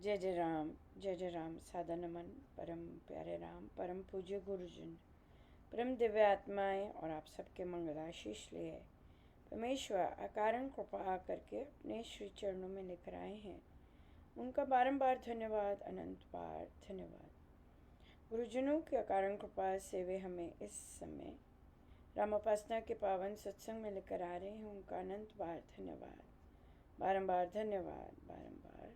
जय जय राम। सादा नमन परम प्यारे राम, परम पूज्य गुरुजन, परम दिव्य आत्माएं और आप सबके मंगलाशीष लिए परमेश्वर अकारण कृपा करके अपने श्री चरणों में लेकर आए हैं। उनका बारंबार धन्यवाद, अनंत बार धन्यवाद। गुरुजनों की अकारण कृपा से वे हमें इस समय रामोपासना के पावन सत्संग में लेकर आ रहे हैं। उनका अनंत बार धन्यवाद, बारंबार धन्यवाद, बारंबार धन्यवाद।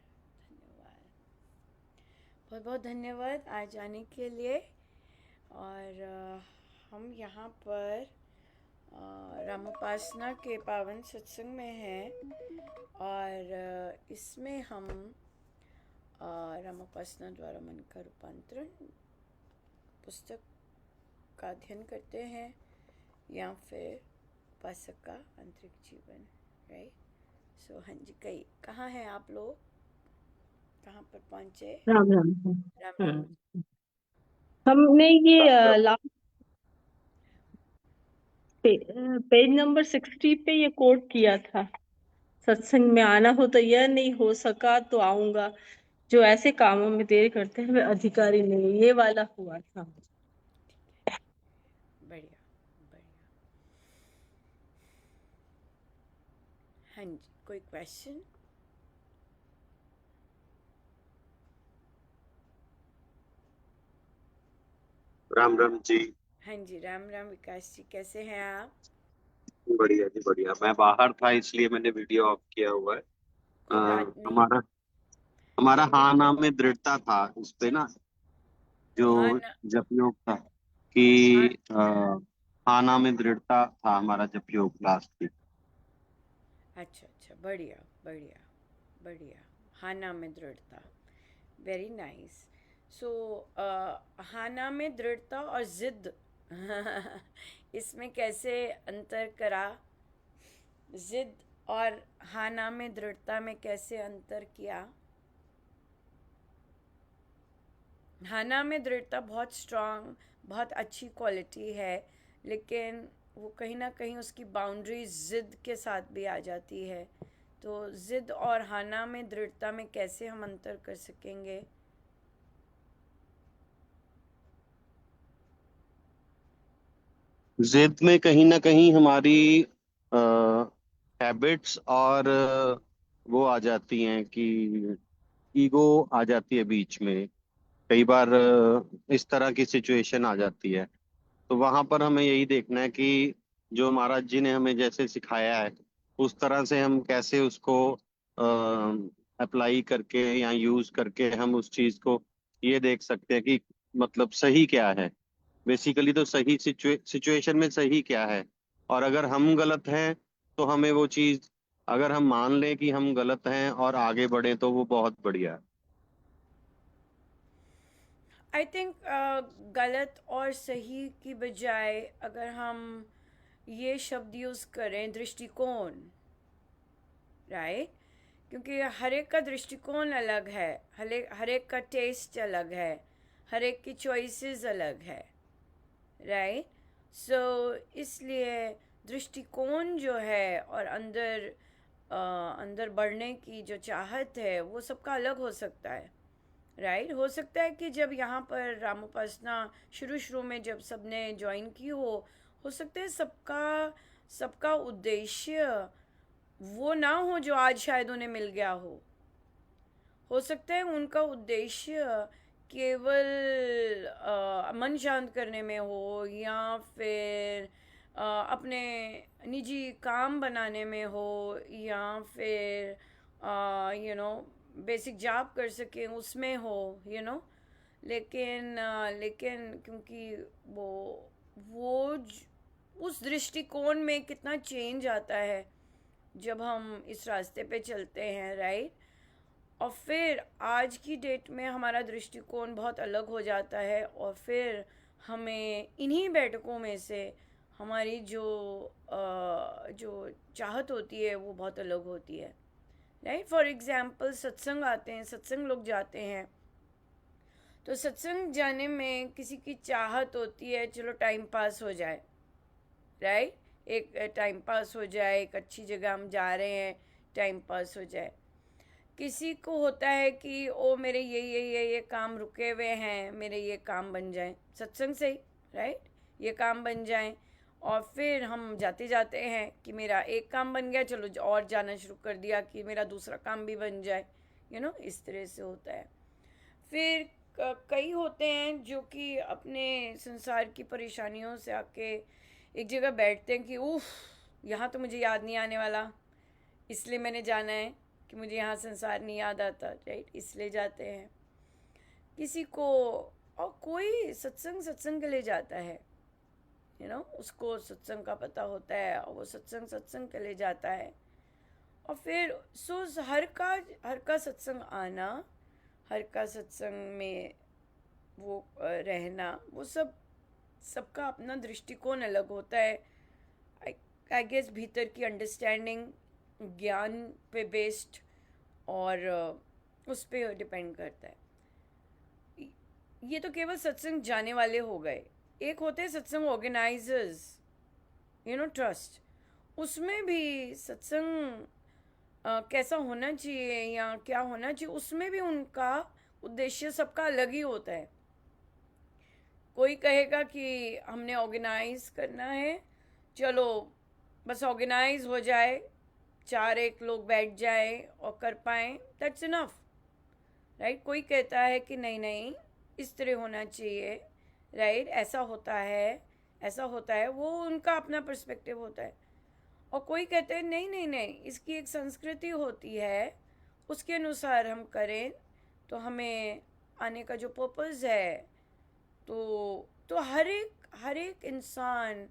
बहुत बहुत धन्यवाद आज आने के लिए। और हम यहाँ पर रामोपासना के पावन सत्संग में हैं और इसमें हम रामोपासना द्वारा मन का रूपांतरण पुस्तक का अध्ययन करते हैं या फिर उपासक का आंतरिक जीवन, राइट। सो हाँ जी, कहाँ हैं आप लोग, कहाँ पर पहुँचे? राम राम। राम राम। हमने ये लास्ट पेज नंबर 60 पे ये कोट किया था, सत्संग में आना हो तो यह नहीं, हो सका तो आऊंगा, जो ऐसे कामों में देर करते हैं वे अधिकारी नहीं। ये वाला हुआ था। बढ़िया बढ़िया। हाँ जी, कोई क्वेश्चन? राम राम जी। हाँ जी, राम राम विकास जी, कैसे हैं आप? बढ़िया जी बढ़िया। मैं बाहर था इसलिए मैंने वीडियो ऑफ किया हुआ है। कोई बात नहीं। हमारा हमारा हम हाँ नाम में दृढ़ता था उस पे ना, जो हाँ ना। जपयोग था हाँ, कि हाँ नाम में दृढ़ता था हमारा जपयोग लास्ट की। अच्छा अच्छा, बढ़िया बढ़िया बढ़िया। हाना में दृढ़ता, वेरी नाइस। सो हाना में दृढ़ता और जिद इसमें कैसे अंतर करा? जिद और हाना में दृढ़ता में कैसे अंतर किया? हाना में दृढ़ता बहुत स्ट्रांग, बहुत अच्छी क्वालिटी है, लेकिन वो कहीं ना कहीं उसकी बाउंड्री जिद के साथ भी आ जाती है। तो जिद और हाना में दृढ़ता में कैसे हम अंतर कर सकेंगे? जिद में कहीं ना कहीं हमारी हैबिट्स और वो आ जाती हैं कि ईगो आ जाती है बीच में। कई बार इस तरह की सिचुएशन आ जाती है, तो वहां पर हमें यही देखना है कि जो महाराज जी ने हमें जैसे सिखाया है उस तरह से हम कैसे उसको अप्लाई करके या यूज करके हम उस चीज को ये देख सकते हैं कि मतलब सही क्या है। बेसिकली तो सही सिचुएशन में सही क्या है, और अगर हम गलत हैं तो हमें वो चीज, अगर हम मान लें कि हम गलत हैं और आगे बढ़े तो वो बहुत बढ़िया है। आई थिंक गलत और सही की बजाय अगर हम ये शब्द यूज़ करें, दृष्टिकोण, राइट। क्योंकि हर एक का दृष्टिकोण अलग है, हर एक का टेस्ट अलग है, हर एक की चॉइसेस अलग है, राइट। सो इसलिए दृष्टिकोण जो है और अंदर बढ़ने की जो चाहत है वो सबका अलग हो सकता है, राइट। हो सकता है कि जब यहाँ पर रामोपासना शुरू शुरू में जब सबने ज्वाइन की हो सकता है सबका सबका उद्देश्य वो ना हो जो आज शायद उन्हें मिल गया हो सकता है उनका उद्देश्य केवल मन शांत करने में हो, या फिर अपने निजी काम बनाने में हो, या फिर बेसिक जॉब कर सके उसमें हो, लेकिन क्योंकि उस दृष्टिकोण में कितना चेंज आता है जब हम इस रास्ते पे चलते हैं, राइट। और फिर आज की डेट में हमारा दृष्टिकोण बहुत अलग हो जाता है और फिर हमें इन्हीं बैठकों में से हमारी जो चाहत होती है वो बहुत अलग होती है, राइट। फॉर एग्जाम्पल सत्संग आते हैं, सत्संग लोग जाते हैं, तो सत्संग जाने में किसी की चाहत होती है चलो टाइम पास हो जाए, राइट। एक टाइम पास हो जाए, एक अच्छी जगह हम जा रहे हैं, टाइम पास हो जाए। किसी को होता है कि ओ मेरे ये काम रुके हुए हैं, मेरे ये काम बन जाएं सत्संग से ही, राइट, ये काम बन जाएं, और फिर हम जाते जाते हैं कि मेरा एक काम बन गया, चलो और जाना शुरू कर दिया कि मेरा दूसरा काम भी बन जाए, इस तरह से होता है। फिर कई होते हैं जो कि अपने संसार की परेशानियों से आके एक जगह बैठते हैं कि उफ, यहाँ तो मुझे याद नहीं आने वाला, इसलिए मैंने जाना है कि मुझे यहाँ संसार नहीं याद आता, राइट, इसलिए जाते हैं। किसी को, और कोई सत्संग के लिए जाता है, उसको सत्संग का पता होता है और वो सत्संग के लिए जाता है। और फिर हर का सत्संग आना, हर का सत्संग में वो रहना, वो सबका अपना दृष्टिकोण अलग होता है। आई गेस भीतर की अंडरस्टैंडिंग ज्ञान पे बेस्ड, और उस पे डिपेंड करता है। ये तो केवल सत्संग जाने वाले हो गए। एक होते हैं सत्संग ऑर्गेनाइजर्स, ट्रस्ट। उसमें भी सत्संग कैसा होना चाहिए या क्या होना चाहिए, उसमें भी उनका उद्देश्य सबका अलग ही होता है। कोई कहेगा कि हमने ऑर्गेनाइज करना है, चलो बस ऑर्गेनाइज हो जाए, 4 लोग बैठ जाए और कर पाएँ, दैट्स इनफ, राइट। कोई कहता है कि नहीं इस तरह होना चाहिए, राइट, ऐसा होता है, वो उनका अपना पर्सपेक्टिव होता है। और कोई कहते हैं नहीं, इसकी एक संस्कृति होती है, उसके अनुसार हम करें तो हमें आने का जो पर्पस है, तो हर एक इंसान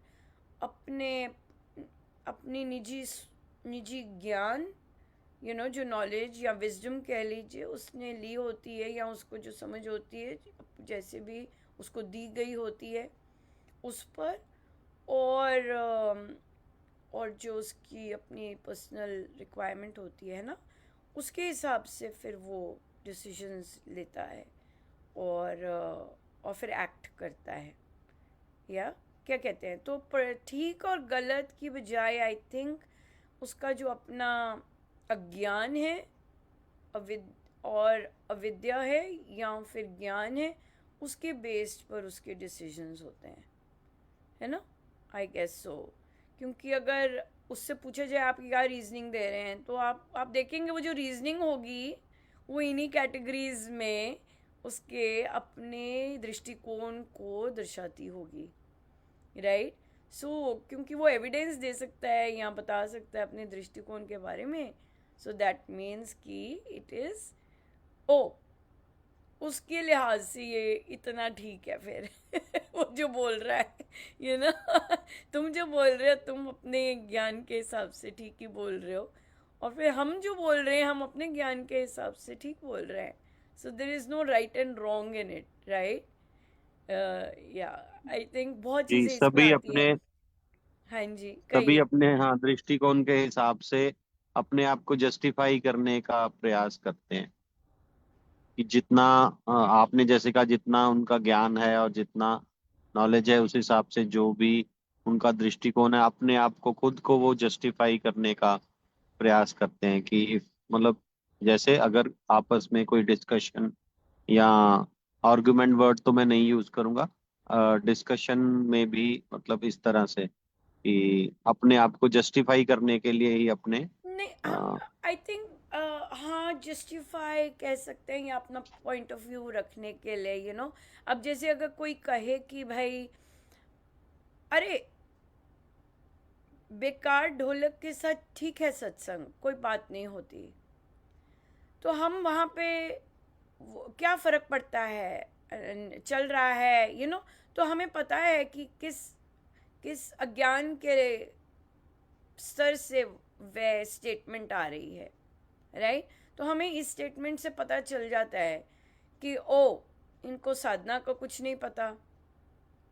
अपनी निजी ज्ञान, जो नॉलेज या विजडम कह लीजिए, उसने ली होती है, या उसको जो समझ होती है, जैसे भी उसको दी गई होती है उस पर, और जो उसकी अपनी पर्सनल रिक्वायरमेंट होती है ना, उसके हिसाब से फिर वो डिसीजंस लेता है और फिर एक्ट करता है, या क्या कहते हैं। तो ठीक और गलत की बजाय आई थिंक उसका जो अपना अज्ञान है, और अविद्या है, या फिर ज्ञान है, उसके बेस्ड पर उसके डिसीजंस होते हैं, है ना, आई गेस सो। क्योंकि अगर उससे पूछा जाए आप क्या रीजनिंग दे रहे हैं, तो आप देखेंगे वो जो रीजनिंग होगी वो इन्हीं कैटेगरीज में उसके अपने दृष्टिकोण को दर्शाती होगी, राइट। सो क्योंकि वो एविडेंस दे सकता है या बता सकता है अपने दृष्टिकोण के बारे में, सो दैट मीन्स कि इट इज़ उसके लिहाज से ये इतना ठीक है फिर वो जो बोल रहा है, तुम जो बोल रहे हो, तुम अपने ज्ञान के हिसाब से ठीक ही बोल रहे हो, और फिर हम जो बोल रहे हैं, हम अपने ज्ञान के हिसाब से ठीक बोल रहे हैं। So there is no right and wrong in it, right. या आई थिंक बहुत जी, चीज़ें इसमें सभी आती अपने है। हाँ जी, सभी कहिए। अपने हाँ दृष्टिकोण के हिसाब से अपने आप को जस्टिफाई करने का प्रयास करते हैं कि जितना आपने जैसे कहा, जितना उनका ज्ञान है और जितना नॉलेज है, उस हिसाब से जो भी उनका दृष्टिकोण है, अपने आप को खुद को वो जस्टिफाई करने का प्रयास करते हैं कि मतलब जैसे अगर आपस में कोई डिस्कशन या आर्गुमेंट, वर्ड तो मैं नहीं यूज करूंगा, डिस्कशन में भी मतलब इस तरह से कि अपने आप को जस्टिफाई करने के लिए ही अपने नहीं, हम अ, आई थिंक हाँ जस्टिफाई कह सकते हैं, या अपना पॉइंट ऑफ व्यू रखने के लिए, अब जैसे अगर कोई कहे कि भाई अरे बेकार ढोलक के साथ ठीक है सत्संग, कोई बात नहीं होती, तो हम वहाँ पे क्या फ़र्क पड़ता है, चल रहा है, तो हमें पता है कि किस अज्ञान के स्तर से वह स्टेटमेंट आ रही है, राइट। तो हमें इस स्टेटमेंट से पता चल जाता है कि इनको साधना का कुछ नहीं पता,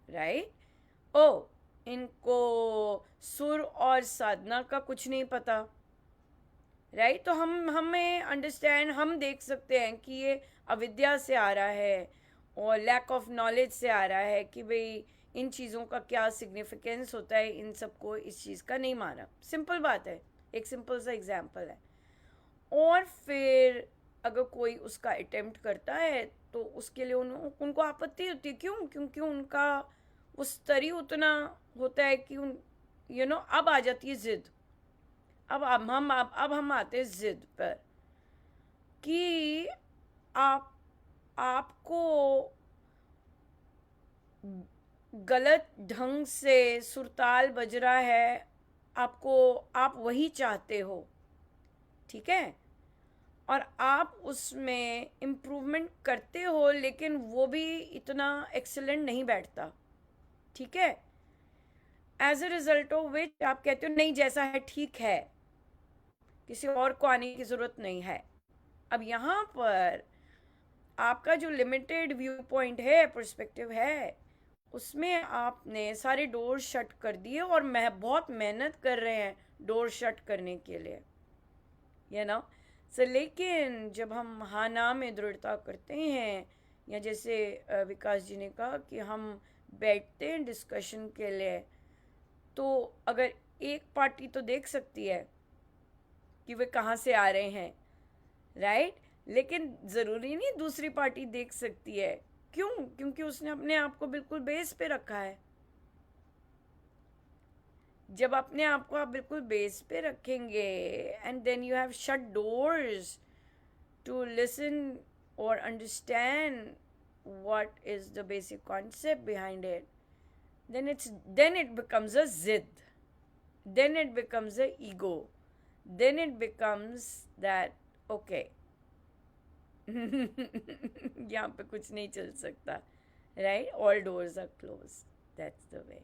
राइट। इनको सुर और साधना का कुछ नहीं पता, राइट। तो हम देख सकते हैं कि ये अविद्या से आ रहा है और लैक ऑफ नॉलेज से आ रहा है कि भाई इन चीज़ों का क्या सिग्निफिकेंस होता है, इन सबको इस चीज़ का नहीं माना। सिंपल बात है, एक सिंपल सा एग्जाम्पल है। और फिर अगर कोई उसका अटेम्प्ट करता है तो उसके लिए उनको आपत्ति होती है। क्यों? क्योंकि उनका वो स्तर ही उतना होता है कि अब आ जाती है जिद। अब हम आते हैं जिद पर कि आपको गलत ढंग से सुरताल बज रहा है, आप वही चाहते हो, ठीक है, और आप उसमें इम्प्रूवमेंट करते हो, लेकिन वो भी इतना एक्सेलेंट नहीं बैठता, ठीक है। As a result of which आप कहते हो नहीं जैसा है ठीक है, किसी और को आने की ज़रूरत नहीं है। अब यहाँ पर आपका जो लिमिटेड व्यू पॉइंट है, पर्सपेक्टिव है, उसमें आपने सारे डोर शट कर दिए और बहुत मेहनत कर रहे हैं डोर शट करने के लिए, ना। लेकिन जब हम हाँ ना में दृढ़ता करते हैं, या जैसे विकास जी ने कहा कि हम बैठते हैं डिस्कशन के लिए, तो अगर एक पार्टी तो देख सकती है कि वे कहाँ से आ रहे हैं, राइट, लेकिन ज़रूरी नहीं दूसरी पार्टी देख सकती है। क्यों? क्योंकि उसने अपने आप को बिल्कुल बेस पे रखा है। जब अपने आप को आप बिल्कुल बेस पे रखेंगे, and then you have shut doors to listen और understand what is the basic concept behind it, then it becomes a zid, then it becomes a ego, then it becomes that okay यहाँ पे कुछ नहीं चल सकता, right, all doors are closed, that's the way.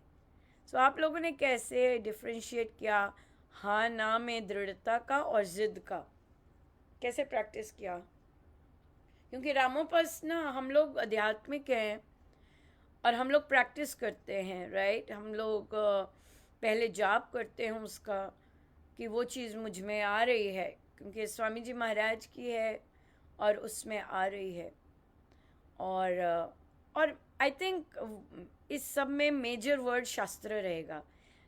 So आप लोगों ने कैसे डिफ्रेंशिएट किया हाँ ना में दृढ़ता का और जिद का, कैसे प्रैक्टिस किया? क्योंकि रामोपास ना हम लोग आध्यात्मिक हैं और हम लोग प्रैक्टिस करते हैं, राइट। हम लोग पहले जाप करते हैं उसका कि वो चीज़ मुझ में आ रही है, क्योंकि स्वामी जी महाराज की है और उसमें आ रही है। और आई थिंक इस सब में मेजर वर्ड शास्त्र रहेगा।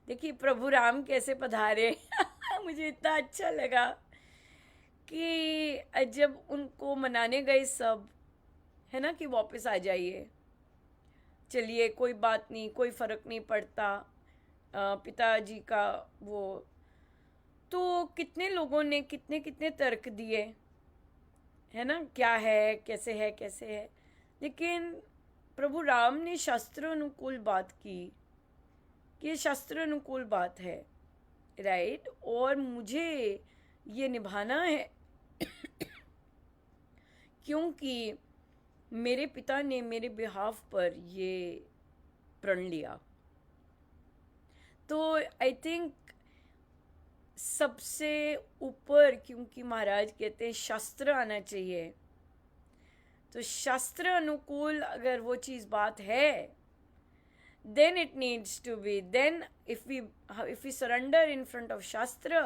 देखिए प्रभु राम कैसे पधारे मुझे इतना अच्छा लगा कि जब उनको मनाने गए सब, है ना, कि वापस आ जाइए, चलिए कोई बात नहीं, कोई फ़र्क नहीं पड़ता, पिताजी का वो, तो कितने लोगों ने कितने कितने तर्क दिए, है ना, क्या है, कैसे है, कैसे है, लेकिन प्रभु राम ने शास्त्र अनुकूल बात की कि ये शास्त्र अनुकूल बात है, राइट, और मुझे ये निभाना है क्योंकि मेरे पिता ने मेरे बिहाफ पर ये प्रण लिया। तो आई थिंक सबसे ऊपर, क्योंकि महाराज कहते हैं शास्त्र आना चाहिए, तो शास्त्र अनुकूल अगर वो चीज़ बात है, then it needs to be, then if we surrender in front of shastra,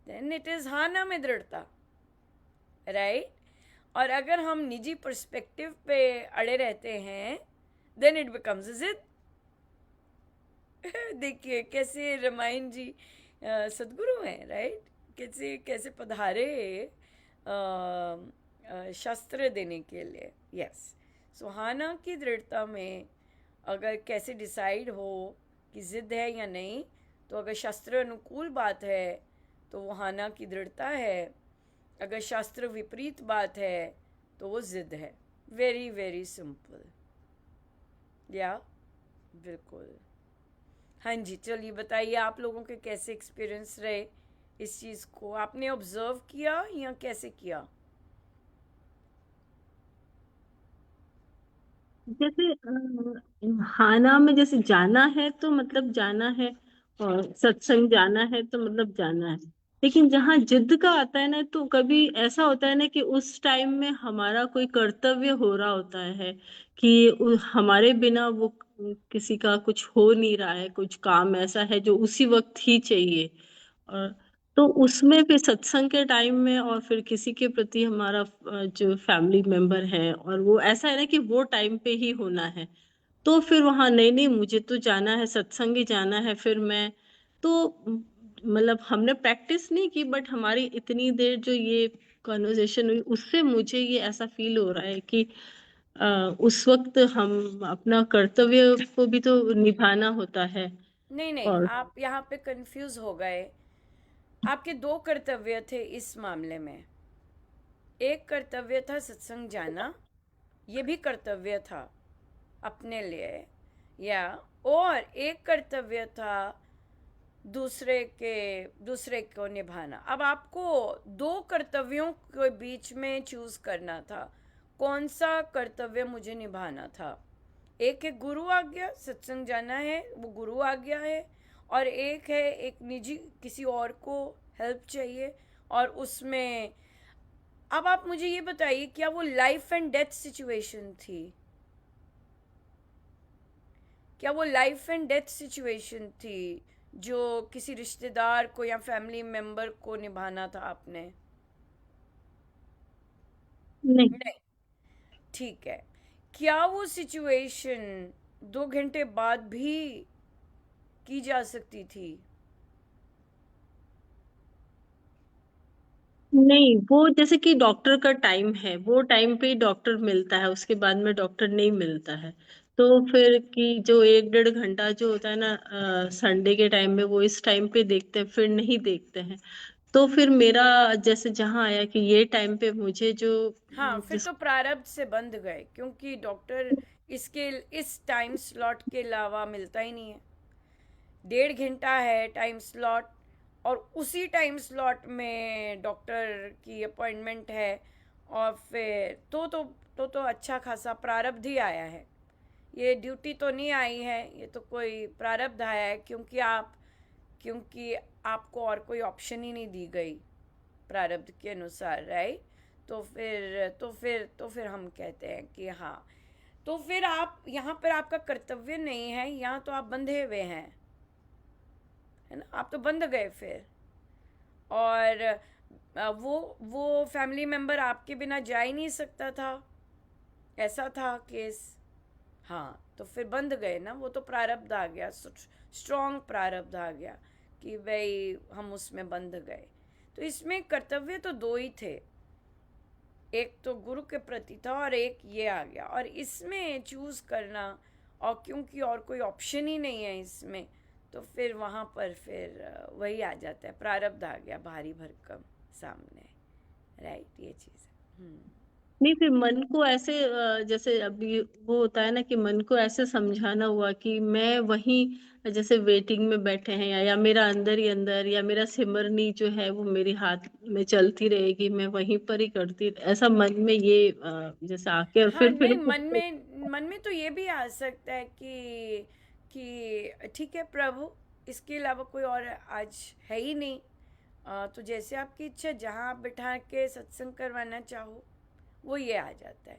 then it is हाना में दृढ़ता, right? और अगर हम निजी पर्सपेक्टिव पे अड़े रहते हैं, then it becomes a जिद। देखिए कैसे रामायण जी सदगुरु हैं, राइट, कैसे कैसे पधारे शास्त्र देने के लिए। यस, सो हाना की दृढ़ता में अगर कैसे डिसाइड हो कि ज़िद है या नहीं, तो अगर शास्त्र अनुकूल बात है तो वो हाना की दृढ़ता है, अगर शास्त्र विपरीत बात है तो वो ज़िद है। वेरी वेरी सिंपल, या बिल्कुल। हाँ जी, चलिए बताइए आप लोगों के कैसे एक्सपीरियंस रहे, इस चीज़ को आपने ऑब्जर्व किया या कैसे किया? जैसे हाना में जैसे जाना है तो मतलब जाना है, और सत्संग जाना है तो मतलब जाना है, लेकिन जहाँ जिद का आता है ना, तो कभी ऐसा होता है ना कि उस टाइम में हमारा कोई कर्तव्य हो रहा होता है कि हमारे बिना वो किसी का कुछ हो नहीं रहा है, कुछ काम ऐसा है जो उसी वक्त ही चाहिए, और तो उसमें फिर सत्संग के टाइम में और फिर किसी के प्रति हमारा जो फैमिली मेंबर है, और वो ऐसा है ना कि वो टाइम पे ही होना है, तो फिर वहां नहीं नहीं मुझे तो जाना है, सत्संग ही जाना है, फिर मैं तो मतलब हमने प्रैक्टिस नहीं की, बट हमारी इतनी देर जो ये कॉन्वर्सेशन हुई उससे मुझे ये ऐसा फील हो रहा है कि उस वक्त हम अपना कर्तव्य को भी तो निभाना होता है। नहीं नहीं, और आप यहाँ पे कंफ्यूज हो गए। आपके दो कर्तव्य थे इस मामले में। एक कर्तव्य था सत्संग जाना, ये भी कर्तव्य था अपने लिए, या और एक कर्तव्य था दूसरे को निभाना। अब आपको दो कर्तव्यों के बीच में चूज करना था, कौन सा कर्तव्य मुझे निभाना था। एक है गुरु आज्ञा, सत्संग जाना है, वो गुरु आज्ञा है। और एक है एक निजी किसी और को हेल्प चाहिए, और उसमें अब आप मुझे ये बताइए, क्या वो लाइफ एंड डेथ सिचुएशन थी? क्या वो लाइफ एंड डेथ सिचुएशन थी जो किसी रिश्तेदार को या फैमिली मेंबर को निभाना था आपने? नहीं नहीं। ठीक है। क्या वो सिचुएशन 2 घंटे बाद भी की जा सकती थी? नहीं, वो जैसे कि डॉक्टर का टाइम है, वो टाइम पे ही डॉक्टर मिलता है, उसके बाद में डॉक्टर नहीं मिलता है। तो फिर कि जो 1-1.5 घंटा जो होता है ना संडे के टाइम में, वो इस टाइम पे देखते हैं, फिर नहीं देखते हैं। तो फिर मेरा जैसे जहाँ आया कि ये टाइम पे मुझे जो हाँ, फिर जिस तो प्रारब्ध से बंध गए, क्योंकि डॉक्टर इसके इस टाइम स्लॉट के अलावा मिलता ही नहीं है। 1.5 घंटा है टाइम स्लॉट, और उसी टाइम स्लॉट में डॉक्टर की अपॉइंटमेंट है। और फिर तो अच्छा खासा प्रारब्ध ही आया है। ये ड्यूटी तो नहीं आई है, ये तो कोई प्रारब्ध आया है, क्योंकि आपको और कोई ऑप्शन ही नहीं दी गई प्रारब्ध के अनुसार, राइट? तो फिर हम कहते हैं कि हाँ, तो फिर आप यहाँ पर आपका कर्तव्य नहीं है, यहाँ तो आप बंधे हुए हैं, है ना? आप तो बंध गए फिर। और वो फैमिली मेंबर आपके बिना जा ही नहीं सकता था, ऐसा था केस। हाँ, तो फिर बंध गए ना, वो तो प्रारब्ध आ गया, स्ट्रॉन्ग प्रारब्ध आ गया कि भाई हम उसमें बंध गए। तो इसमें कर्तव्य तो दो ही थे, एक तो गुरु के प्रति था और एक ये आ गया। और इसमें चूज करना, और क्योंकि और कोई ऑप्शन ही नहीं है इसमें, तो फिर वहाँ पर फिर वही आ जाता है, प्रारब्ध आ गया भारी भरकम सामने, राइट? ये चीज़ है। नहीं, फिर मन को ऐसे जैसे अभी वो होता है ना कि मन को ऐसे समझाना हुआ कि मैं वहीं जैसे वेटिंग में बैठे हैं, या मेरा अंदर ही अंदर, या मेरा सिमरनी जो है वो मेरे हाथ में चलती रहेगी, मैं वहीं पर ही करती, ऐसा मन में ये जैसे आके, और हाँ, फिर नहीं, मन में तो ये भी आ सकता है कि ठीक है प्रभु, इसके अलावा कोई और आज है ही नहीं। तो जैसे आपकी इच्छा, जहाँ आप बिठा के सत्संग करवाना चाहो, वो ये आ जाता है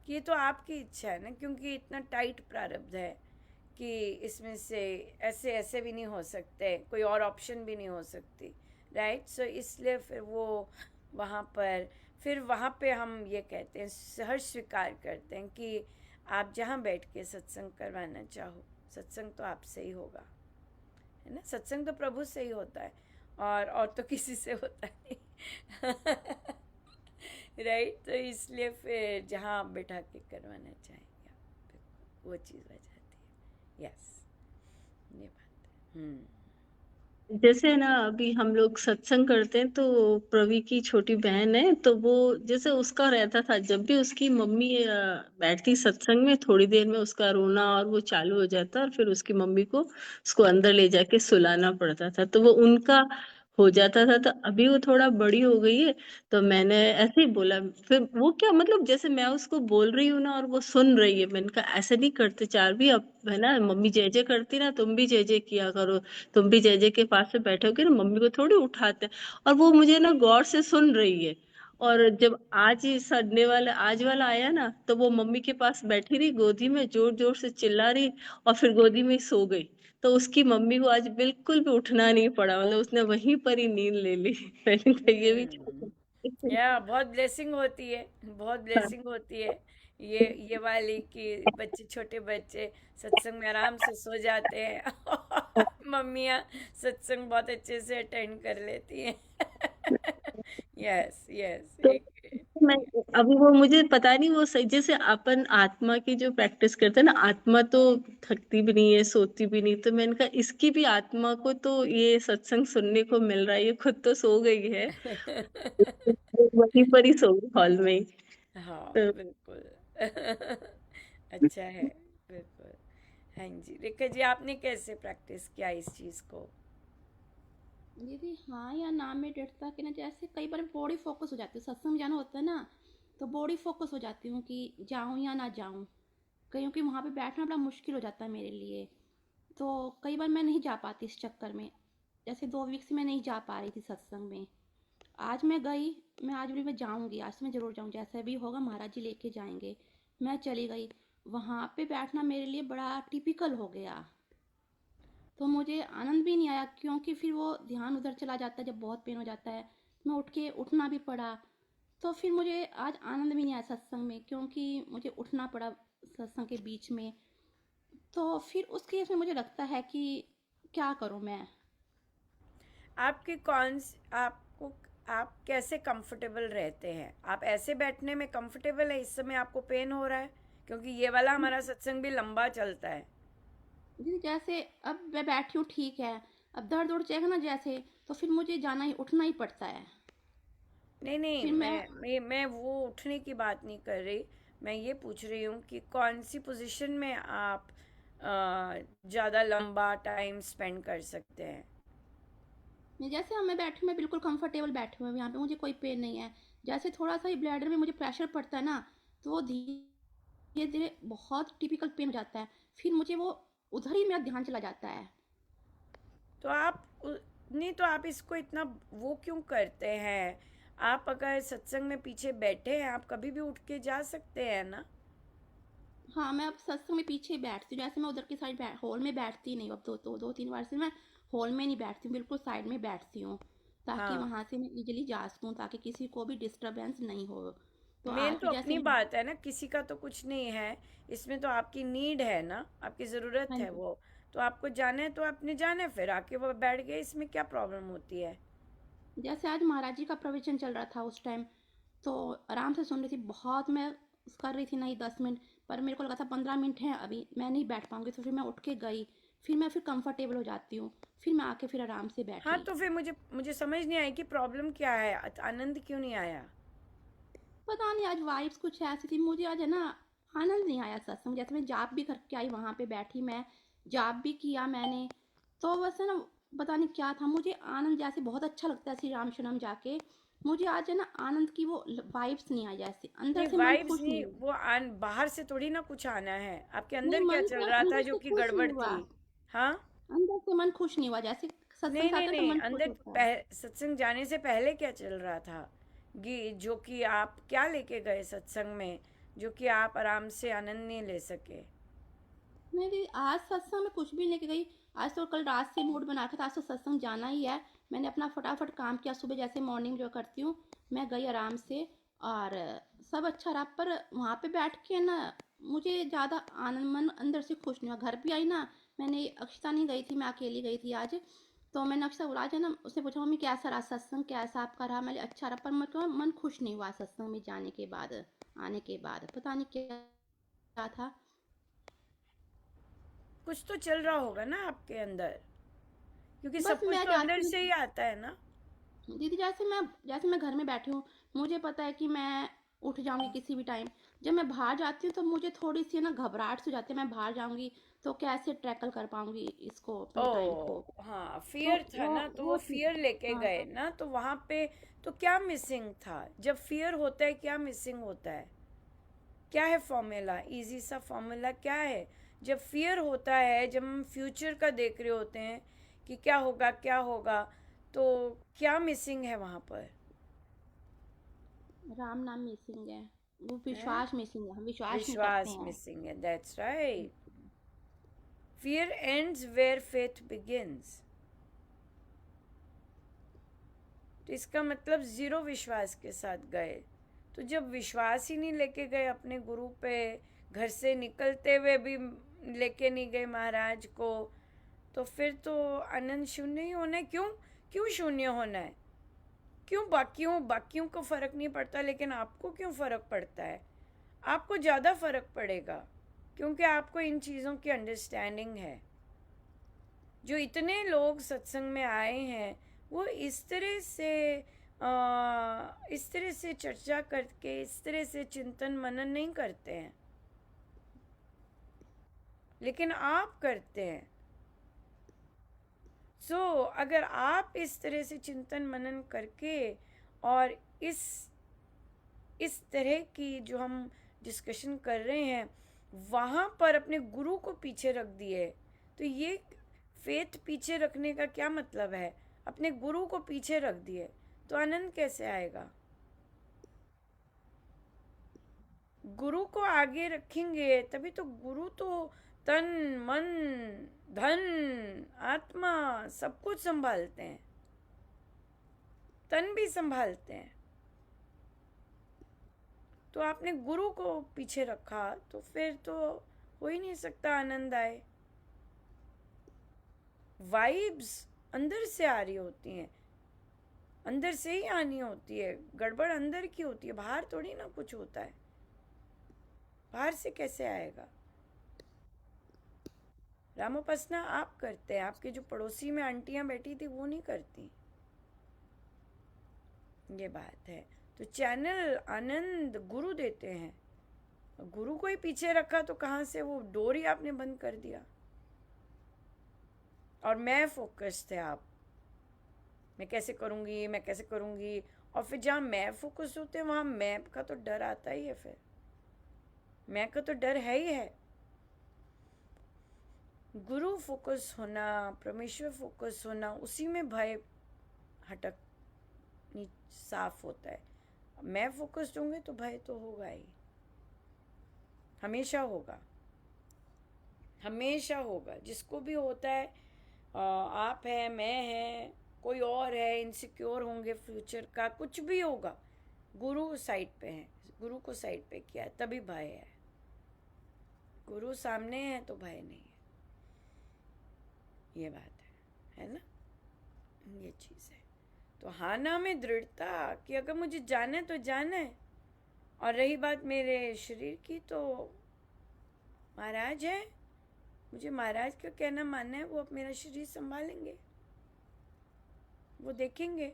कि ये तो आपकी इच्छा है ना, क्योंकि इतना टाइट प्रारब्ध है कि इसमें से ऐसे ऐसे भी नहीं हो सकते, कोई और ऑप्शन भी नहीं हो सकती, राइट? सो इसलिए फिर वहाँ पे हम ये कहते हैं, सहर्ष स्वीकार करते हैं कि आप जहाँ बैठ के सत्संग करवाना चाहो, सत्संग तो आपसे ही होगा, है ना? सत्संग तो प्रभु से ही होता है, और तो किसी से होता नहीं। राइट? तो इसलिए फिर जहाँ आप बैठा के करवाना चाहेंगे आप, वो चीज़ हो जाती है। यस, ये बात है। जैसे ना अभी हम लोग सत्संग करते हैं, तो प्रवी की छोटी बहन है, तो वो जैसे उसका रहता था, जब भी उसकी मम्मी बैठती सत्संग में, थोड़ी देर में उसका रोना और वो चालू हो जाता, और फिर उसकी मम्मी को उसको अंदर ले जाके सुलाना पड़ता था, तो वो उनका हो जाता था। तो अभी वो थोड़ा बड़ी हो गई है, तो मैंने ऐसे ही बोला, फिर वो क्या मतलब जैसे मैं उसको बोल रही हूँ ना और वो सुन रही है, मैंने कहा ऐसे नहीं करते चार भी, अब है ना मम्मी जय जय करती ना, तुम भी जय जय किया करो, तुम भी जय जय के पास से बैठोगे ना, मम्मी को थोड़ी उठाते। और वो मुझे ना गौर से सुन रही है। और जब आज ही सडने वाला आज वाला आया ना, तो वो मम्मी के पास बैठी रही, गोदी में जोर जोर से चिल्ला रही, और फिर गोदी में ही सो गई। तो उसकी मम्मी को आज बिल्कुल भी उठना नहीं पड़ा, मतलब उसने वहीं पर ही नींद ले ली। मैंने कहा ये भी या बहुत ब्लेसिंग होती है, बहुत ब्लेसिंग होती है ये वाली कि बच्चे, छोटे बच्चे सत्संग में आराम से सो जाते हैं और मम्मियाँ सत्संग बहुत अच्छे से अटेंड कर लेती हैं। यस यस, तो एक मैं अभी वो मुझे पता नहीं, वो सही जैसे अपन आत्मा की जो प्रैक्टिस करते हैं ना, आत्मा तो थकती भी नहीं है, सोती भी नहीं, तो मैंने कहा इसकी भी आत्मा को तो ये सत्संग सुनने को मिल रहा है, ये खुद तो सो गई है, वहीं पर ही सो गई हॉल में ही। हाँ तो बिल्कुल। अच्छा है, बिल्कुल। हाँ जी, रेखा जी, आपने कैसे प्रैक्टिस किया इस चीज़ को? दीदी हाँ या ना में दृढ़ता के ना, जैसे कई बार बॉडी फोकस हो जाती है, सत्संग में जाना होता है ना, तो बॉडी फोकस हो जाती हूँ कि जाऊँ या ना जाऊँ, क्योंकि वहाँ पे बैठना बड़ा मुश्किल हो जाता है मेरे लिए। तो कई बार मैं नहीं जा पाती इस चक्कर में। जैसे 2 वीक से मैं नहीं जा पा रही थी सत्संग में। आज मैं गई, मैं आज भी मैं जाऊँगी, आज तो मैं ज़रूर जाऊँ, जैसा भी होगा महाराज जी लेके जाएंगे। मैं चली गई, वहाँ पे बैठना मेरे लिए बड़ा टिपिकल हो गया। तो मुझे आनंद भी नहीं आया, क्योंकि फिर वो ध्यान उधर चला जाता है जब बहुत पेन हो जाता है। मैं उठना भी पड़ा। तो फिर मुझे आज आनंद भी नहीं आया सत्संग में, क्योंकि मुझे उठना पड़ा सत्संग के बीच में। तो फिर उस केस में मुझे लगता है कि क्या करूं मैं। आपकी आपको, आप कैसे कंफर्टेबल रहते हैं? आप ऐसे बैठने में कंफर्टेबल है? इस समय आपको पेन हो रहा है? क्योंकि ये वाला हमारा सत्संग भी लंबा चलता है। जी जैसे अब मैं बैठी हूँ ठीक है, अब दर्द उठ जाएगा ना जैसे, तो फिर मुझे जाना ही उठना ही पड़ता है। नहीं नहीं, फिर मैं मैं वो उठने की बात नहीं कर रही। मैं ये पूछ रही हूँ कि कौन सी पोजीशन में आप ज़्यादा लंबा टाइम स्पेंड कर सकते हैं? जैसे अब मैं बैठी, मैं बिल्कुल कंफर्टेबल बैठी हूँ यहाँ पे, मुझे कोई पेन नहीं है। जैसे थोड़ा सा ही ब्लैडर में मुझे प्रेशर पड़ता है ना, तो वो धीरे धीरे बहुत टिपिकल पेन हो जाता है। फिर मुझे वो उधर ही मेरा ध्यान चला जाता है। तो नहीं, तो आप इसको इतना वो क्यों करते हैं? आप अगर सत्संग में पीछे बैठे हैं, आप कभी भी उठ के जा सकते हैं ना। हाँ मैं अब सत्संग में पीछे ही बैठती हूँ, जैसे मैं उधर की साइड हॉल में बैठती नहीं हूँ, अब 2-3 बार से मैं हॉल में नहीं बैठती हूँ, बिल्कुल साइड में बैठती हूँ, ताकि हाँ, वहाँ से मैं इजीली जा सकूँ, ताकि किसी को भी डिस्टरबेंस नहीं हो। तो मेन आज तो भी जैसे अपनी मैं बात है ना, किसी का तो कुछ नहीं है। इसमें तो आपकी नीड है ना, आपकी ज़रूरत हाँ है जी, वो। तो आपको जाना है तो आपने जाना है, फिर आके वो बैठ गए, इसमें क्या प्रॉब्लम होती है? जैसे आज महाराज जी का प्रवचन चल रहा था उस टाइम, तो आराम से सुन रही थी, बहुत मैं कर रही थी नहीं 10 मिनट, पर मेरे को लगा था 15 मिनट है अभी मैं नहीं बैठ पाऊंगी, तो फिर मैं उठ के गई। फिर कंफर्टेबल हो जाती हूँ, फिर मैं आके फिर आराम से हाँ, बैठी। तो फिर मुझे मुझे समझ नहीं आई कि प्रॉब्लम क्या है, आनंद क्यों नहीं आया? पता नहीं आज वाइब्स कुछ ऐसी थी, मुझे आज है ना आनंद नहीं आया सत्संग। जैसे मैं जाप भी करके आई, वहाँ पे बैठी मैं, जाप भी किया मैंने, तो बस है ना, पता नहीं क्या था, मुझे आनंद जैसे बहुत अच्छा लगता है श्री राम शरणम जाके, मुझे आज है ना आनंद की वो वाइब्स नहीं आई, जैसे अंदर नहीं, से मन वाइब्स खुश नहीं, नहीं हुआ। वो बाहर से थोड़ी ना कुछ आना है। आपके नहीं अंदर क्या मन चल से रहा था अंदर जो से कि खुश नहीं गड़बड़ हुआ। थी? हाँ। अंदर से मन खुश नहीं हुआ, जैसे सत्संग नहीं से नहीं आता है तो नहीं, मन खुश अंदर होता है। सत्संग जाने से पहले क्या चल रहा था? जो कि आप क्या लेके गए सत्संग में, जो कि आप आराम से आनंद नहीं ले सके? मेरी आज सत्संग में कुछ भी लेके गई। आज तो कल रात से मूड बना के था, आज तो सत्संग जाना ही है। मैंने अपना फटाफट काम किया, सुबह जैसे मॉर्निंग जो करती हूँ, मैं गई आराम से, और सब अच्छा रहा। पर वहाँ पे बैठ के ना मुझे ज़्यादा आनंद, मन अंदर से खुश नहीं हुआ। घर भी आई ना, मैंने अक्षता नहीं गई थी, मैं अकेली गई थी आज। तो मैंने अक्षता बुला है ना, उससे पूछा मम्मी कैसा रहा सत्संग, कैसा आपका रहा? मैंने अच्छा रहा, पर मतलब मन खुश नहीं हुआ सत्संग में जाने के बाद, आने के बाद पता नहीं क्या था। कुछ तो चल रहा होगा ना आपके अंदर, क्योंकि बस सब कुछ मैं तो अंदर जाती से हूँ ही आता है ना। दीदी, जैसे मैं घर में बैठी हूँ, मुझे पता है कि मैं उठ जाऊंगी किसी भी टाइम। जब मैं बाहर जाती हूँ तो मुझे थोड़ी सी ना घबराहट से जाती है, मैं बाहर जाऊंगी तो कैसे टैकल कर पाऊंगी इसको, अपने टाइम को। ओ हाँ, तो फियर था वो ना, तो वो वो चीज़, फियर लेके हाँ। गए ना, तो वहां पे तो क्या मिसिंग था? जब फियर होता है, क्या मिसिंग होता है? क्या है फॉर्मूला, इजी सा फॉर्मूला क्या है? जब फियर होता है, जब हम फ्यूचर का देख रहे होते हैं कि क्या होगा क्या होगा, तो क्या मिसिंग है वहां पर? राम नाम मिसिंग है, वो है विश्वास मिसिंग है, हम विश्वास नहीं करते विश्वास हैं। मिसिंग है, that's right. Fear ends where faith begins. तो इसका मतलब जीरो विश्वास के साथ गए, तो जब विश्वास ही नहीं लेके गए अपने गुरु पे, घर से निकलते हुए भी लेके नहीं गए महाराज को, तो फिर तो आनंद शून्य ही होना है। क्यों क्यों शून्य होना है? क्यों बाकियों को फर्क नहीं पड़ता, लेकिन आपको क्यों फर्क पड़ता है? आपको ज़्यादा फर्क पड़ेगा, क्योंकि आपको इन चीज़ों की अंडरस्टैंडिंग है। जो इतने लोग सत्संग में आए हैं वो इस तरह से चर्चा करके, इस तरह से चिंतन मनन नहीं करते हैं, लेकिन आप करते हैं। अगर आप इस तरह से चिंतन मनन करके और इस तरह की जो हम डिस्कशन कर रहे हैं वहाँ पर अपने गुरु को पीछे रख दिए, तो ये फेथ पीछे रखने का क्या मतलब है? अपने गुरु को पीछे रख दिए तो आनंद कैसे आएगा? गुरु को आगे रखेंगे तभी तो। गुरु तो तन मन धन आत्मा सब कुछ संभालते हैं, तन भी संभालते हैं। तो आपने गुरु को पीछे रखा तो फिर तो हो ही नहीं सकता आनंद आए। वाइब्स अंदर से आ रही होती हैं, अंदर से ही आनी होती है। गड़बड़ अंदर की होती है, बाहर थोड़ी ना कुछ होता है। बाहर से कैसे आएगा? रामोपासना आप करते हैं, आपके जो पड़ोसी में आंटियां बैठी थी वो नहीं करती। ये बात है। तो चैनल आनंद गुरु देते हैं, गुरु को ही पीछे रखा तो कहाँ से वो डोर ही आपने बंद कर दिया। और मैं फोकस थे आप, मैं कैसे करूँगी, और फिर जहाँ मैं फोकस होते हैं वहाँ मैं का तो डर आता ही है। फिर मैं का तो डर है ही है। गुरु फोकस होना, परमेश्वर फोकस होना, उसी में भय हटक साफ होता है। मैं फोकस्ड होंगे तो भय तो होगा ही, हमेशा होगा, हमेशा होगा। जिसको भी होता है, आप है, मैं है, कोई और है, इनसिक्योर होंगे फ्यूचर का, कुछ भी होगा, गुरु साइड पे है, गुरु को साइड पे किया है तभी भय है। गुरु सामने है तो भय नहीं है। ये बात है ना? ये चीज़ है। तो हाँ ना में दृढ़ता कि अगर मुझे जाना है तो जाना है। और रही बात मेरे शरीर की, तो महाराज है, मुझे महाराज का कहना मानना है, वो अब मेरा शरीर संभालेंगे, वो देखेंगे।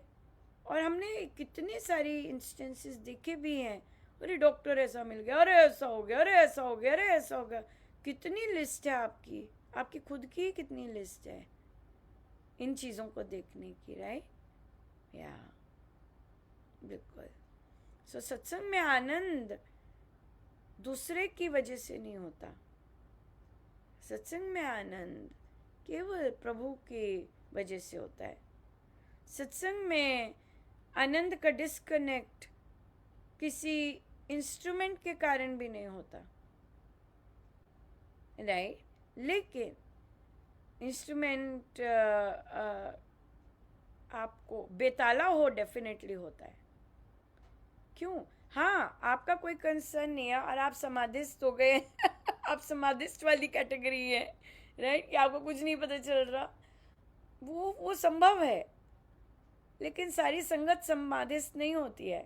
और हमने कितने सारी इंस्टेंसेस देखे भी हैं। अरे डॉक्टर ऐसा मिल गया, अरे ऐसा हो गया, अरे ऐसा हो गया, अरे ऐसा हो गया। कितनी लिस्ट है आपकी, आपकी खुद की कितनी लिस्ट है इन चीज़ों को देखने की, राइट? या बिल्कुल। सो सत्संग में आनंद दूसरे की वजह से नहीं होता। सत्संग में आनंद केवल प्रभु की वजह से होता है। सत्संग में आनंद का डिस्कनेक्ट किसी इंस्ट्रूमेंट के कारण भी नहीं होता, राइट? लेकिन इंस्ट्रूमेंट आपको बेताला हो डेफिनेटली होता है। क्यों? हाँ, आपका कोई कंसर्न नहीं है और आप समाधिस्थ हो गए आप समाधिस्थ वाली कैटेगरी है, राइट? कि आपको कुछ नहीं पता चल रहा, वो संभव है। लेकिन सारी संगत समाधिस्थ नहीं होती है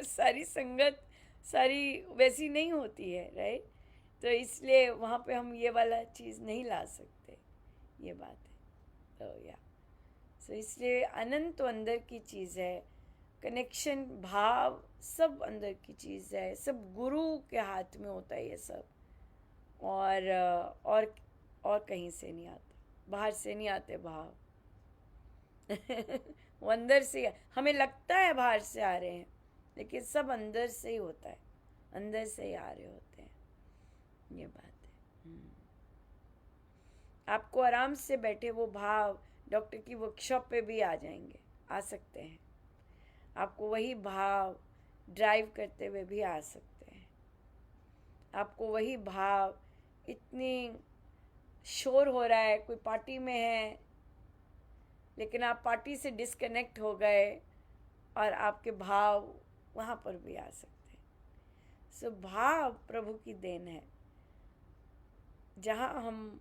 सारी संगत सारी वैसी नहीं होती है, राइट? तो इसलिए वहाँ पे हम ये वाला चीज़ नहीं ला सकते, ये बात है। तो या इसलिए आनंद तो अंदर की चीज़ है, कनेक्शन भाव सब अंदर की चीज़ है, सब गुरु के हाथ में होता है ये सब। और कहीं से नहीं आता, बाहर से नहीं आते भाव वो अंदर से, हमें लगता है बाहर से आ रहे हैं, लेकिन सब अंदर से ही होता है, अंदर से ही आ रहे होते हैं। ये बात है। आपको आराम से बैठे वो भाव डॉक्टर की वर्कशॉप पे भी आ जाएंगे, आ सकते हैं। आपको वही भाव ड्राइव करते हुए भी आ सकते हैं। आपको वही भाव, इतनी शोर हो रहा है, कोई पार्टी में है लेकिन आप पार्टी से डिस्कनेक्ट हो गए, और आपके भाव वहाँ पर भी आ सकते हैं। सो भाव प्रभु की देन है। जहाँ हम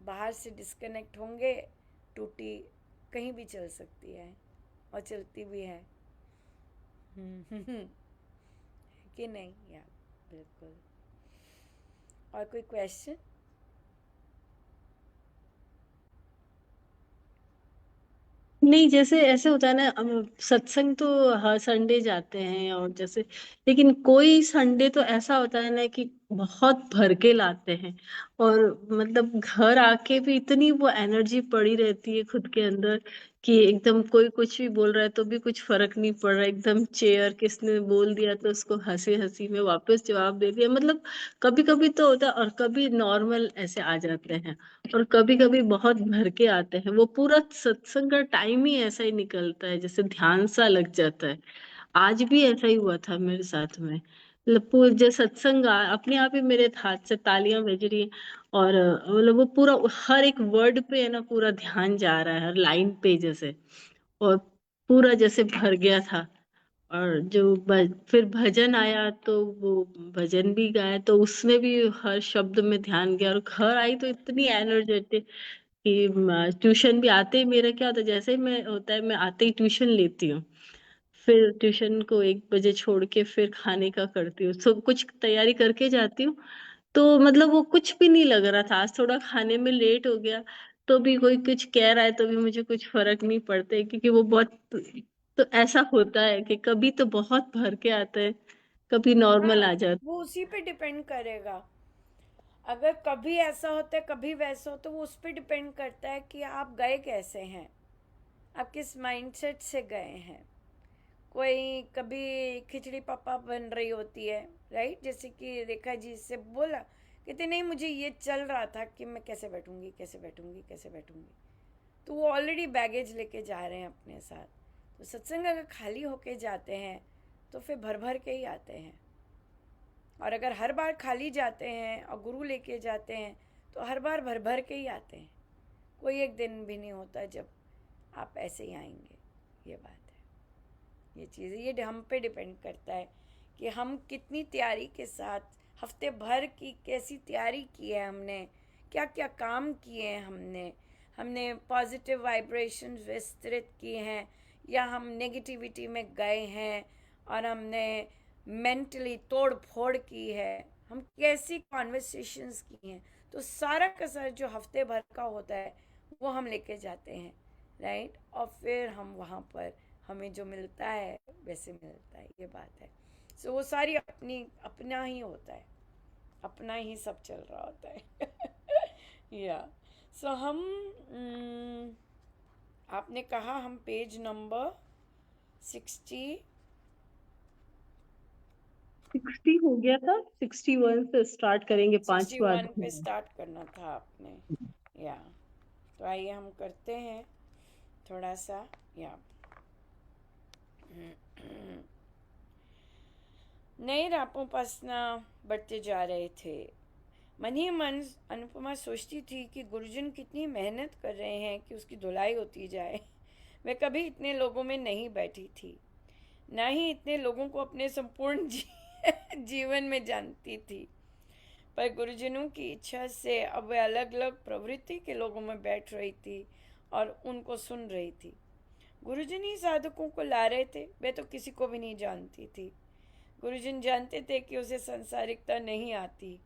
बाहर से डिस्कनेक्ट होंगे, टूटी कहीं भी चल सकती है और चलती भी है। कि नहीं? या बिल्कुल। और कोई क्वेश्चन? नहीं, जैसे ऐसे होता है ना, सत्संग तो हर संडे जाते हैं, और जैसे लेकिन कोई संडे तो ऐसा होता है ना कि बहुत भर के लाते हैं, और मतलब घर आके भी इतनी वो एनर्जी पड़ी रहती है खुद के अंदर कि एकदम कोई कुछ भी बोल रहा है तो भी कुछ फर्क नहीं पड़ रहा, एकदम चेयर किसने बोल दिया तो उसको हंसी हंसी में वापस जवाब दे दिया। मतलब कभी कभी तो होता है, और कभी नॉर्मल ऐसे आ जाते हैं, और कभी कभी बहुत भर के आते हैं। वो पूरा सत्संग का टाइम ही ऐसा ही निकलता है, जैसे ध्यान सा लग जाता है। आज भी ऐसा ही हुआ था मेरे साथ में। मतलब जो सत्संग अपने आप ही मेरे हाथ से तालियां बज रही हैं, और मतलब वो पूरा हर एक वर्ड पे है ना, पूरा ध्यान जा रहा है हर लाइन पे जैसे, और पूरा जैसे भर गया था। और जो फिर भजन आया तो वो भजन भी गाया, तो उसमें भी हर शब्द में ध्यान गया। और घर आई तो इतनी एनर्जेटिक कि ट्यूशन भी आते ही मेरा क्या होता है, जैसे ही मैं होता है मैं आते ही ट्यूशन लेती हूँ। फिर ट्यूशन को 1 बजे छोड़ के फिर खाने का करती हूँ, सब कुछ तैयारी करके जाती हूँ। तो मतलब वो कुछ भी नहीं लग रहा था, आज थोड़ा खाने में लेट हो गया तो भी कोई कुछ कह रहा है तो भी मुझे कुछ फर्क नहीं पड़ता है, क्योंकि वो बहुत, तो ऐसा होता है कि कभी तो बहुत भर के आता है, कभी नॉर्मल आ हाँ, जाता वो उसी पे डिपेंड करेगा। अगर कभी ऐसा होता है कभी वैसा हो, तो वो उस पर डिपेंड करता है कि आप गए कैसे हैं, आप किस माइंडसेट से गए हैं। कोई कभी खिचड़ी पापा बन रही होती है, राइट, जैसे कि रेखा जी से बोला, कहते नहीं मुझे ये चल रहा था कि मैं कैसे बैठूंगी कैसे बैठूंगी कैसे बैठूंगी, तो वो ऑलरेडी बैगेज लेके जा रहे हैं अपने साथ। तो सत्संग अगर खाली होके जाते हैं तो फिर भर भर के ही आते हैं, और अगर हर बार खाली जाते हैं और गुरु लेके जाते हैं तो हर बार भर भर के ही आते हैं। कोई एक दिन भी नहीं होता जब आप ऐसे ही आएंगे। ये बात है, ये चीज़, ये हम पे डिपेंड करता है कि हम कितनी तैयारी के साथ हफ्ते भर की कैसी तैयारी की है हमने, क्या क्या काम किए हैं हमने, हमने पॉजिटिव वाइब्रेशन विस्तृत किए हैं या हम नेगेटिविटी में गए हैं और हमने मेंटली तोड़ फोड़ की है, हम कैसी कॉन्वर्सेशंस की हैं। तो सारा का सारा जो हफ्ते भर का होता है वो हम लेके जाते हैं, राइट, और फिर हम वहाँ पर हमें जो मिलता है वैसे मिलता है। ये बात है। सो वो सारी अपनी अपना ही होता है, अपना ही सब चल रहा होता है। या सो हम आपने कहा हम पेज नंबर 60 60 हो गया था, 61 से स्टार्ट करेंगे, 5वां 61 पे अध्याय। स्टार्ट करना था आपने। या तो आइए हम करते हैं थोड़ा सा। या नए रापोपासना बढ़ते जा रहे थे। मन ही मन अनुपमा सोचती थी कि गुरुजन कितनी मेहनत कर रहे हैं कि उसकी धुलाई होती जाए। वह कभी इतने लोगों में नहीं बैठी थी, ना ही इतने लोगों को अपने संपूर्ण जीवन में जानती थी। पर गुरुजनों की इच्छा से अब वह अलग अलग प्रवृत्ति के लोगों में बैठ रही थी और उनको सुन रही थी। गुरुजन ही साधकों को ला रहे थे, वे तो किसी को भी नहीं जानती थी। गुरुजन जानते थे कि उसे संसारिकता नहीं आती,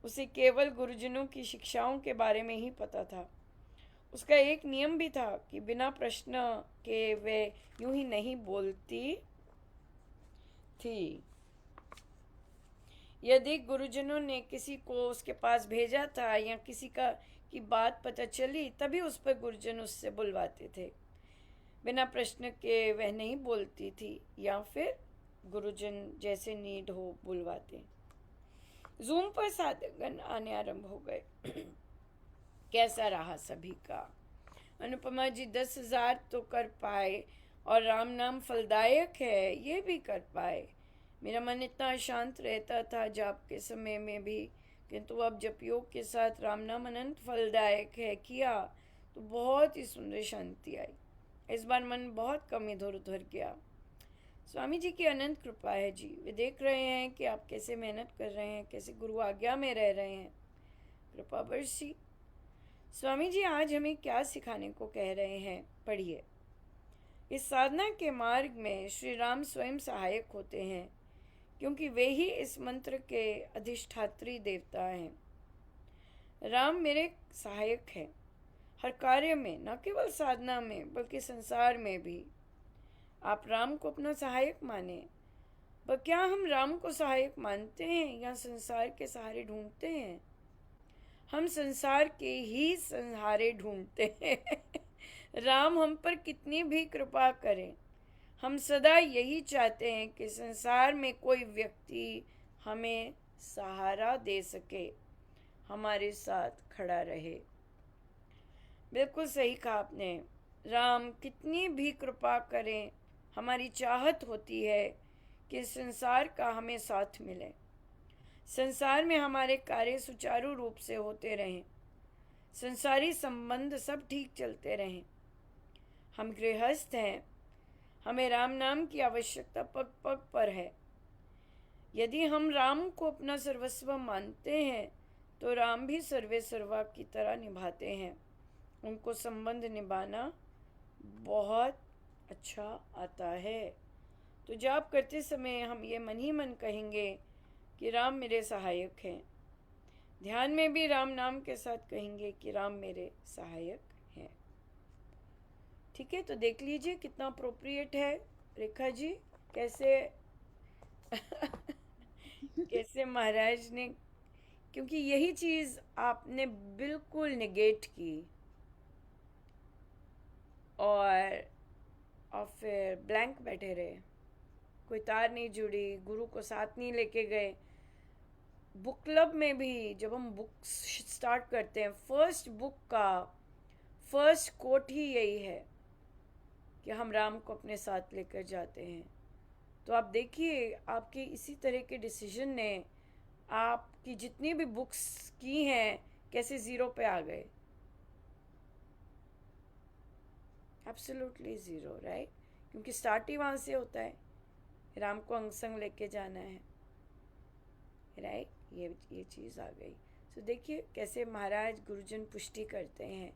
उसे केवल गुरुजनों की शिक्षाओं के बारे में ही पता था। उसका एक नियम भी था कि बिना प्रश्न के वे यूं ही नहीं बोलती थी। यदि गुरुजनों ने किसी को उसके पास भेजा था या किसी का की बात पता चली, तभी उस पर गुरुजन उससे बुलवाते थे। बिना प्रश्न के वह नहीं बोलती थी, या फिर गुरुजन जैसे नीड हो बुलवाते। जूम पर साधकगण आने आरंभ हो गए। कैसा रहा सभी का? अनुपमा जी 10,000 तो कर पाए, और राम नाम फलदायक है ये भी कर पाए। मेरा मन इतना शांत रहता था जाप के समय में भी, किंतु अब जब योग के साथ राम नाम अनंत फलदायक है किया तो बहुत ही सुंदर शांति आई। इस बार मन बहुत कम इधर उधर गया। स्वामी जी की अनंत कृपा है जी। वे देख रहे हैं कि आप कैसे मेहनत कर रहे हैं, कैसे गुरु आज्ञा में रह रहे हैं। कृपा बरसी। स्वामी जी आज हमें क्या सिखाने को कह रहे हैं, पढ़िए। इस साधना के मार्ग में श्री राम स्वयं सहायक होते हैं, क्योंकि वे ही इस मंत्र के अधिष्ठात्री देवता हैं। राम मेरे सहायक हैं हर कार्य में, न केवल साधना में बल्कि संसार में भी। आप राम को अपना सहायक माने, पर क्या हम राम को सहायक मानते हैं या संसार के सहारे ढूंढते हैं? हम संसार के ही सहारे ढूंढते हैं। राम हम पर कितनी भी कृपा करें, हम सदा यही चाहते हैं कि संसार में कोई व्यक्ति हमें सहारा दे सके, हमारे साथ खड़ा रहे। बिल्कुल सही कहा आपने। राम कितनी भी कृपा करें, हमारी चाहत होती है कि संसार का हमें साथ मिले, संसार में हमारे कार्य सुचारू रूप से होते रहें, संसारी संबंध सब ठीक चलते रहें। हम गृहस्थ हैं, हमें राम नाम की आवश्यकता पग पग पर है। यदि हम राम को अपना सर्वस्व मानते हैं तो राम भी सर्वे सर्वा की तरह निभाते हैं। उनको संबंध निभाना बहुत अच्छा आता है। तो जाप करते समय हम ये मन ही मन कहेंगे कि राम मेरे सहायक हैं। ध्यान में भी राम नाम के साथ कहेंगे कि राम मेरे सहायक हैं। ठीक है, तो देख लीजिए कितना अप्रोप्रिएट है रेखा जी, कैसे कैसे महाराज ने, क्योंकि यही चीज आपने बिल्कुल निगेट की और फिर ब्लैंक बैठे रहे, कोई तार नहीं जुड़ी, गुरु को साथ नहीं लेके गए। बुक क्लब में भी जब हम बुक स्टार्ट करते हैं, फर्स्ट बुक का फर्स्ट कोट ही यही है कि हम राम को अपने साथ लेकर जाते हैं। तो आप देखिए आपके इसी तरह के डिसीजन ने आपकी जितनी भी बुक्स की हैं कैसे ज़ीरो पे आ गए। Absolutely zero, right? क्योंकि स्टार्ट ही वहाँ से होता है, राम को अंग संग लेके जाना है, राइट? ये चीज़ आ गई। तो देखिए कैसे महाराज गुरुजन पुष्टि करते हैं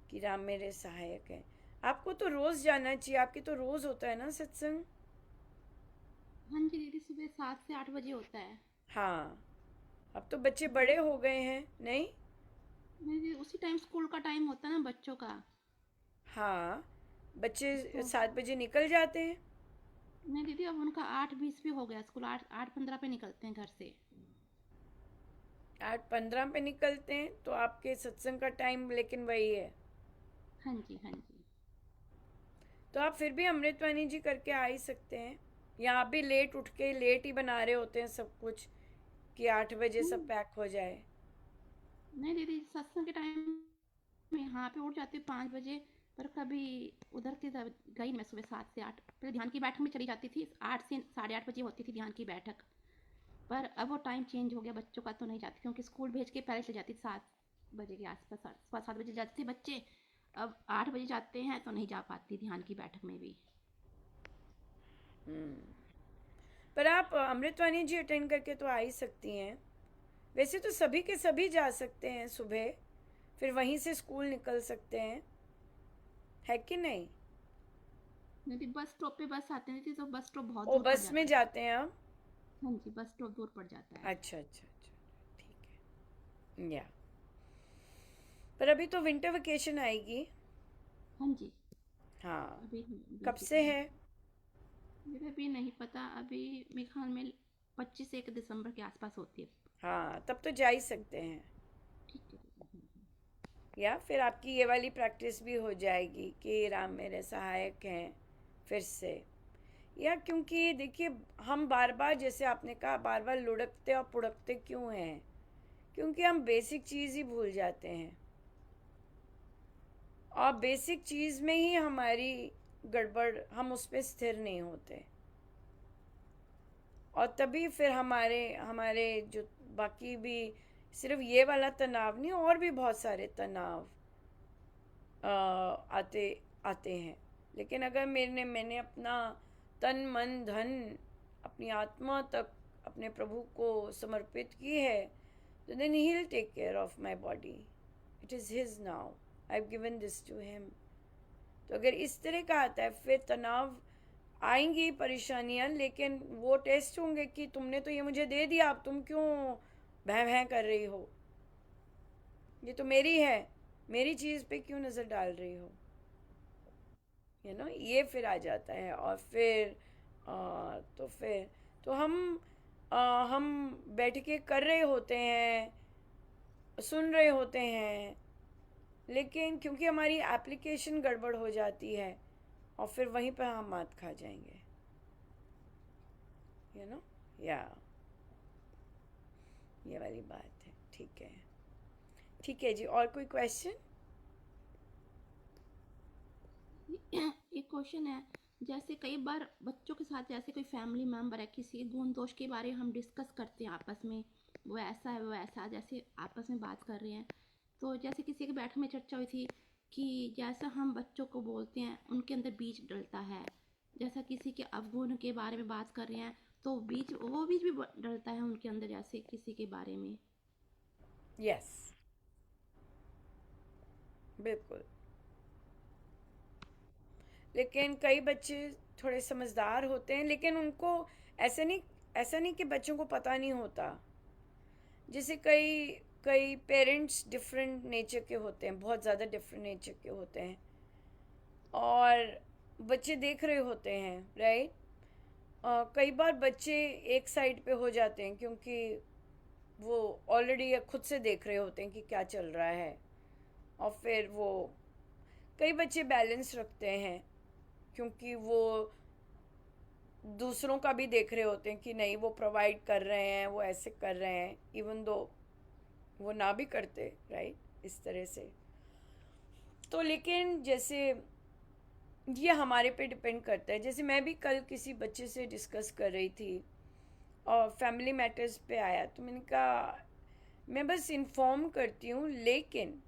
कि राम मेरे सहायक हैं। आपको तो रोज़ जाना चाहिए, आपके तो रोज़ होता है ना सत्संग? हाँ जी दीदी, सुबह 7 से 8 बजे होता है। हाँ, अब तो बच्चे बड़े हो गए हैं, नहीं? नहीं दीदी, उसी टाइम स्कूल का टाइम होता है ना बच्चों का। हाँ, बच्चे तो 7 बजे निकल जाते हैं। नहीं दीदी, अब उनका 8:20 पे हो गया स्कूल, 8:15 पे निकलते हैं घर से। 8:15 पे निकलते हैं, तो आपके सत्संग का टाइम लेकिन वही है। हाँ जी हाँ जी। तो आप फिर भी अमृतवाणी जी करके आ ही सकते हैं, या आप भी लेट उठ के लेट ही बना रहे होते हैं सब कुछ कि 8 बजे सब पैक हो जाए। नहीं दीदी, सत्संग के टाइम में यहाँ पे उठ जाती हूँ 5 बजे, पर कभी उधर की तरफ गई मैं सुबह 7 से 8। पहले ध्यान की बैठक में चली जाती थी, 8 से 8:30 बजे होती थी ध्यान की बैठक। पर अब वो टाइम चेंज हो गया, बच्चों का तो नहीं जाती, क्योंकि स्कूल भेज के पहले चली जाती थी 7 बजे के आसपास, 7 बजे जाते थे बच्चे। अब 8 बजे जाते हैं तो नहीं जा पाती ध्यान की बैठक में भी। पर आप अमृतवाणी जी अटेंड करके तो आ ही सकती हैं। वैसे तो सभी के सभी जा सकते हैं सुबह, फिर वहीं से स्कूल निकल सकते हैं, है कि नहीं? नहीं, बस स्टॉप पे बस आते नहीं थी, तो बस स्टॉप बहुत ओ, दूर पड़ बस में जाता है। जाते हैं आप? हाँ जी, बस स्टॉप दूर पड़ जाता है। अच्छा अच्छा अच्छा, ठीक है। या पर अभी तो विंटर वेकेशन आएगी। हाँ जी। हाँ, अभी कब बेसिक से है? मुझे भी नहीं पता, अभी मेरे ख्याल में 25 1 दिसंबर के आसपास होती है। हाँ, तब तो जा ही सकते हैं। ठीक है दीदी। या फिर आपकी ये वाली प्रैक्टिस भी हो जाएगी कि राम मेरे सहायक हैं फिर से। या क्योंकि देखिए हम बार बार, जैसे आपने कहा, बार बार लुढ़कते और पुढ़कते क्यों हैं? क्योंकि हम बेसिक चीज़ ही भूल जाते हैं, और बेसिक चीज़ में ही हमारी गड़बड़, हम उस पर स्थिर नहीं होते, और तभी फिर हमारे हमारे जो बाकी भी, सिर्फ ये वाला तनाव नहीं, और भी बहुत सारे तनाव आते आते हैं। लेकिन अगर मैंने अपना तन मन धन अपनी आत्मा तक अपने प्रभु को समर्पित की है, तो then he'll take care of my body. It is his now. I've given this to him. तो अगर इस तरह का आता है, फिर तनाव आएंगी, परेशानियां, लेकिन वो टेस्ट होंगे कि तुमने तो ये मुझे दे दिया, अब तुम क्यों भैं भैं कर रही हो, ये तो मेरी है, मेरी चीज़ पे क्यों नज़र डाल रही हो, ये फिर आ जाता है। और फिर तो हम बैठ के कर रहे होते हैं, सुन रहे होते हैं, लेकिन क्योंकि हमारी एप्लीकेशन गड़बड़ हो जाती है और फिर वहीं पर हम मात खा जाएंगे, ये वाली बात है। ठीक है जी, और कोई क्वेश्चन? एक क्वेश्चन है, जैसे कई बार बच्चों के साथ जैसे कोई फैमिली मेम्बर है, किसी गुण दोष के बारे में हम डिस्कस करते हैं आपस में, वो ऐसा है वो ऐसा, जैसे आपस में बात कर रहे हैं, तो जैसे किसी के बैठक में चर्चा हुई थी कि जैसा हम बच्चों को बोलते हैं उनके अंदर बीज डलता है, जैसा किसी के अवगुण के बारे में बात कर रहे हैं तो वो बीज भी डलता है उनके अंदर, जैसे किसी के बारे में। यस, बिल्कुल। लेकिन कई बच्चे थोड़े समझदार होते हैं, लेकिन उनको ऐसा नहीं कि बच्चों को पता नहीं होता। जैसे कई पेरेंट्स डिफरेंट नेचर के होते हैं, बहुत ज़्यादा डिफरेंट नेचर के होते हैं, और बच्चे देख रहे होते हैं, राइट। कई बार बच्चे एक साइड पे हो जाते हैं क्योंकि वो ऑलरेडी खुद से देख रहे होते हैं कि क्या चल रहा है, और फिर वो कई बच्चे बैलेंस रखते हैं क्योंकि वो दूसरों का भी देख रहे होते हैं कि नहीं वो प्रोवाइड कर रहे हैं, वो ऐसे कर रहे हैं, इवन दो वो ना भी करते, राइट, इस तरह से। तो लेकिन जैसे ये हमारे पे डिपेंड करता है। जैसे मैं भी कल किसी बच्चे से डिस्कस कर रही थी और फैमिली मैटर्स पे आया, तो मैंने कहा मैं बस इन्फॉर्म करती हूँ, लेकिन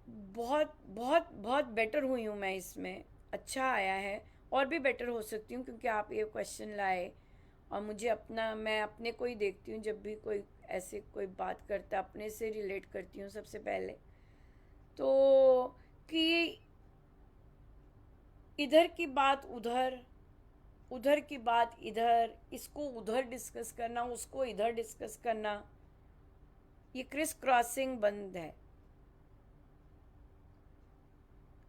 बहुत बहुत बहुत बेटर हुई हूँ मैं इसमें, अच्छा आया है, और भी बेटर हो सकती हूँ क्योंकि आप ये क्वेश्चन लाए, और मुझे मैं अपने को ही देखती हूँ, जब भी कोई ऐसे कोई बात करता अपने से रिलेट करती हूँ सबसे पहले, तो कि इधर की बात उधर, उधर की बात इधर, इसको उधर डिस्कस करना, उसको इधर डिस्कस करना, ये क्रिस क्रॉसिंग बंद है,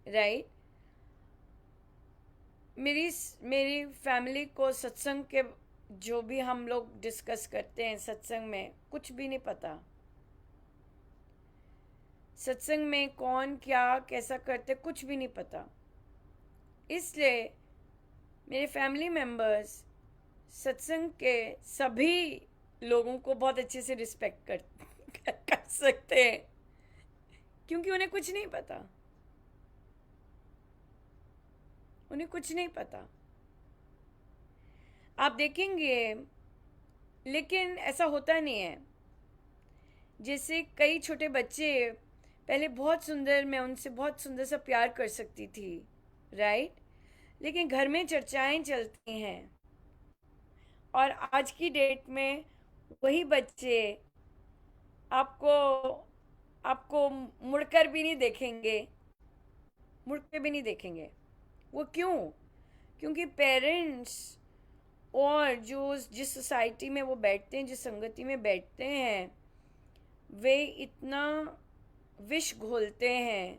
राइट। मेरी फैमिली को सत्संग के जो भी हम लोग डिस्कस करते हैं सत्संग में, कुछ भी नहीं पता। सत्संग में कौन क्या कैसा करते कुछ भी नहीं पता, इसलिए मेरे फैमिली मेम्बर्स सत्संग के सभी लोगों को बहुत अच्छे से रिस्पेक्ट कर सकते हैं क्योंकि उन्हें कुछ नहीं पता, उन्हें कुछ नहीं पता। आप देखेंगे, लेकिन ऐसा होता नहीं है। जैसे कई छोटे बच्चे पहले बहुत सुंदर, मैं उनसे बहुत सुंदर सा प्यार कर सकती थी, राइट, लेकिन घर में चर्चाएं चलती हैं, और आज की डेट में वही बच्चे आपको मुड़कर भी नहीं देखेंगे, मुड़ के भी नहीं देखेंगे। वो क्यों? क्योंकि पेरेंट्स और जिस सोसाइटी में वो बैठते हैं, जिस संगति में बैठते हैं, वे इतना विष घोलते हैं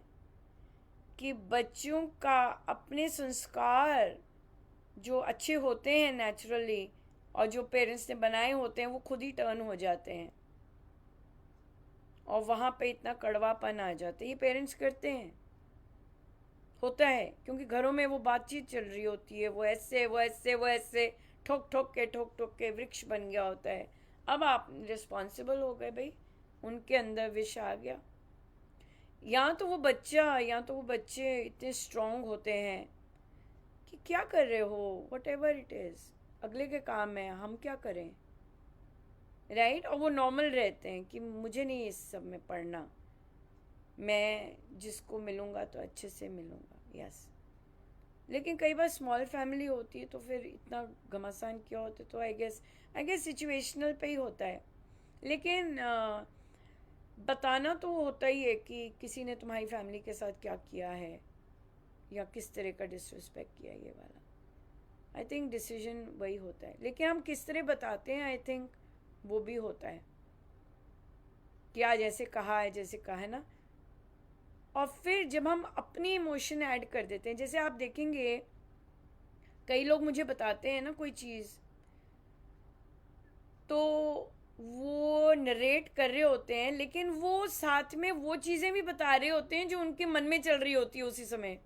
कि बच्चों का अपने संस्कार जो अच्छे होते हैं नेचुरली, और जो पेरेंट्स ने बनाए होते हैं, वो खुद ही टर्न हो जाते हैं, और वहाँ पे इतना कड़वापन आ जाता है। ये पेरेंट्स करते हैं, होता है, क्योंकि घरों में वो बातचीत चल रही होती है, वो ऐसे ठोक ठोक के वृक्ष बन गया होता है। अब आप रिस्पॉन्सिबल हो गए, भाई उनके अंदर विष आ गया। या तो वो बच्चे इतने स्ट्रांग होते हैं कि क्या कर रहे हो, वट एवर इट इज़, अगले के काम है, हम क्या करें, राइट। और वो नॉर्मल रहते हैं कि मुझे नहीं इस सब में पढ़ना, मैं जिसको मिलूँगा तो अच्छे से मिलूँगा, यस। लेकिन कई बार स्मॉल फैमिली होती है तो फिर इतना घमासान क्यों होते, तो आई गेस सिचुएशनल पे ही होता है। लेकिन बताना तो होता ही है कि किसी ने तुम्हारी फैमिली के साथ क्या किया है या किस तरह का डिसरिस्पेक्ट किया, ये वाला आई थिंक डिसीजन वही होता है। लेकिन हम किस तरह बताते हैं आई थिंक वो भी होता है कि आज ऐसे कहा है ना। और फिर जब हम अपनी इमोशन ऐड कर देते हैं, जैसे आप देखेंगे कई लोग मुझे बताते हैं ना कोई चीज़, तो वो नरेट कर रहे होते हैं लेकिन वो साथ में वो चीज़ें भी बता रहे होते हैं जो उनके मन में चल रही होती है उसी समय।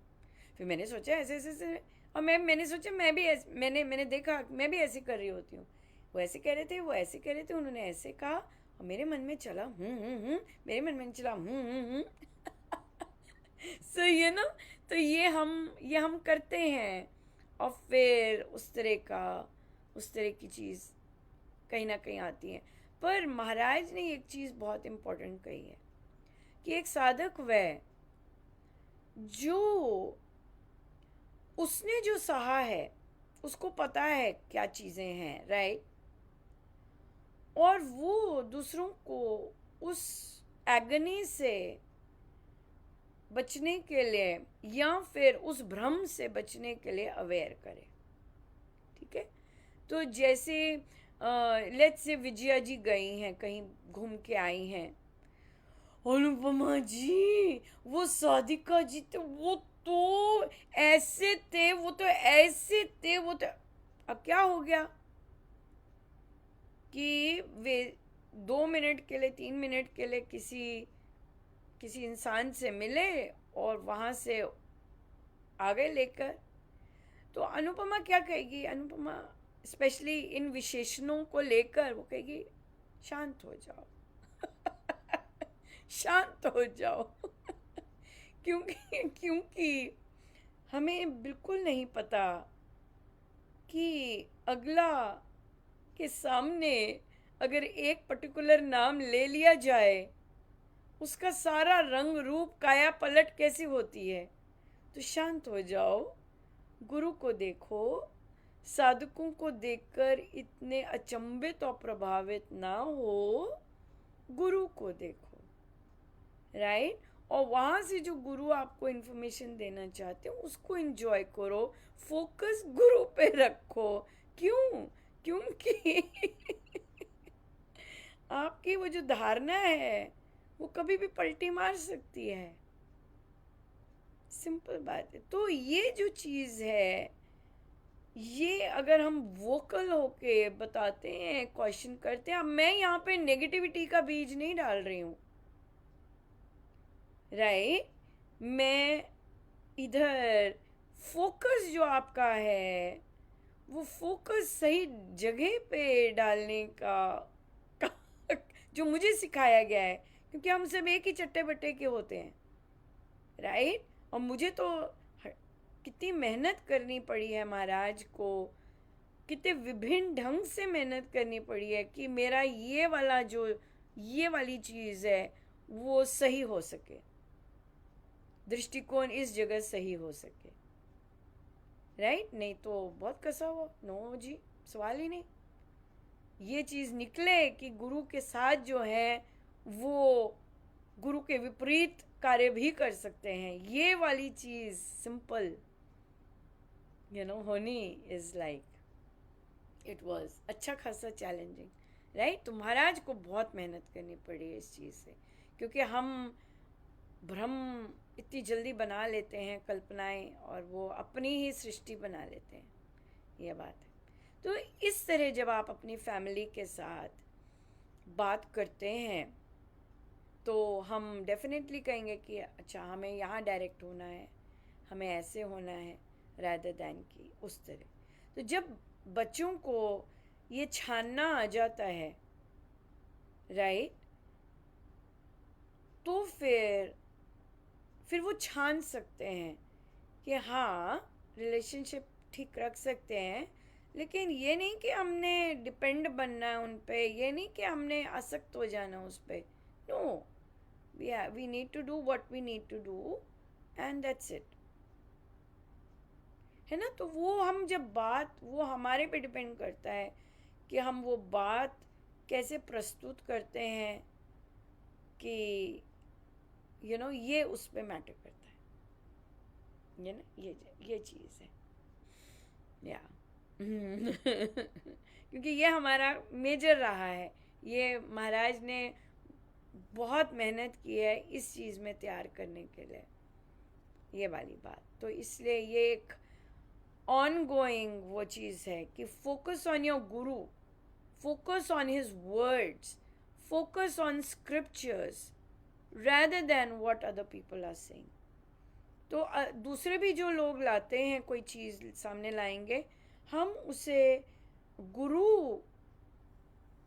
फिर मैंने सोचा ऐसे और मैंने सोचा मैं भी मैंने देखा मैं भी ऐसे कर रही होती हूँ। वो ऐसे कह रहे थे, वो ऐसे कह रहे थे, उन्होंने ऐसे कहा और मेरे मन में चला मेरे मन में चला सो ये ना, तो ये हम करते हैं और फिर उस तरह की चीज़ कहीं ना कहीं आती है। पर महाराज ने एक चीज़ बहुत इम्पोर्टेंट कही है कि एक साधक वह जो उसने जो सहा है उसको पता है क्या चीज़ें हैं, राइट, और वो दूसरों को उस एगनी से बचने के लिए या फिर उस भ्रम से बचने के लिए अवेयर करे। ठीक है, तो जैसे लेट्स से विजया जी गई हैं, कहीं घूम के आई हैं, अनुपमा जी वो साधिका जी तो वो तो ऐसे थे, वो तो ऐसे थे, वो तो अब क्या हो गया कि वे 2 मिनट के लिए 3 मिनट के लिए किसी इंसान से मिले और वहाँ से आ गए लेकर। तो अनुपमा क्या कहेगी, अनुपमा स्पेशली इन विशेषणों को लेकर वो कहेगी शांत हो जाओ शांत हो जाओ क्योंकि हमें बिल्कुल नहीं पता कि अगला के सामने अगर एक पर्टिकुलर नाम ले लिया जाए उसका सारा रंग रूप काया पलट कैसी होती है। तो शांत हो जाओ, गुरु को देखो, साधकों को देखकर इतने अचंभित और प्रभावित ना हो, गुरु को देखो, राइट, और वहाँ से जो गुरु आपको इन्फॉर्मेशन देना चाहते हो उसको एंजॉय करो, फोकस गुरु पे रखो। क्यों? क्योंकि आपकी वो जो धारणा है वो कभी भी पलटी मार सकती है, सिंपल बात है। तो ये जो चीज़ है, ये अगर हम वोकल होके बताते हैं, क्वेश्चन करते हैं, अब मैं यहाँ पे नेगेटिविटी का बीज नहीं डाल रही हूँ, राइट, मैं इधर फोकस जो आपका है वो फोकस सही जगह पे डालने का जो मुझे सिखाया गया है, क्योंकि हम सब एक ही चट्टे बट्टे के होते हैं, राइट, और मुझे तो कितनी मेहनत करनी पड़ी है महाराज को, कितने विभिन्न ढंग से मेहनत करनी पड़ी है कि मेरा ये वाली चीज़ है वो सही हो सके, दृष्टिकोण इस जगह सही हो सके, राइट, नहीं तो बहुत कसा हुआ, नो जी, सवाल ही नहीं। ये चीज़ निकले कि गुरु के साथ जो है वो गुरु के विपरीत कार्य भी कर सकते हैं, ये वाली चीज़ सिंपल होनी इज लाइक इट वाज अच्छा खासा चैलेंजिंग, राइट। तो महाराज को बहुत मेहनत करनी पड़ी है इस चीज़ से, क्योंकि हम भ्रम इतनी जल्दी बना लेते हैं, कल्पनाएं, और वो अपनी ही सृष्टि बना लेते हैं, ये बात है। तो इस तरह जब आप अपनी फैमिली के साथ बात करते हैं तो हम डेफिनेटली कहेंगे कि अच्छा हमें यहाँ डायरेक्ट होना है, हमें ऐसे होना है, रादर दैन की उस तरह। तो जब बच्चों को ये छानना आ जाता है, राइट, तो फिर वो छान सकते हैं कि हाँ रिलेशनशिप ठीक रख सकते हैं, लेकिन ये नहीं कि हमने डिपेंड बनना है उन पे, ये नहीं कि हमने आसक्त हो जाना उस पे, no, we need to do what we need to do and that's it, है ना। तो वो हम जब बात, वो हमारे पे डिपेंड करता है कि हम वो बात कैसे प्रस्तुत करते हैं, कि ये उस पे मैटर करता है, ना, ये चीज़ है या क्योंकि ये हमारा मेजर रहा है, ये महाराज ने बहुत मेहनत की है इस चीज़ में तैयार करने के लिए, ये वाली बात। तो इसलिए ये एक ऑन गोइंग वो चीज़ है कि focus on your Guru, focus on his words, focus on scriptures rather than what other people are saying. तो दूसरे भी जो लोग लाते हैं कोई चीज़ सामने लाएंगे, हम उसे गुरु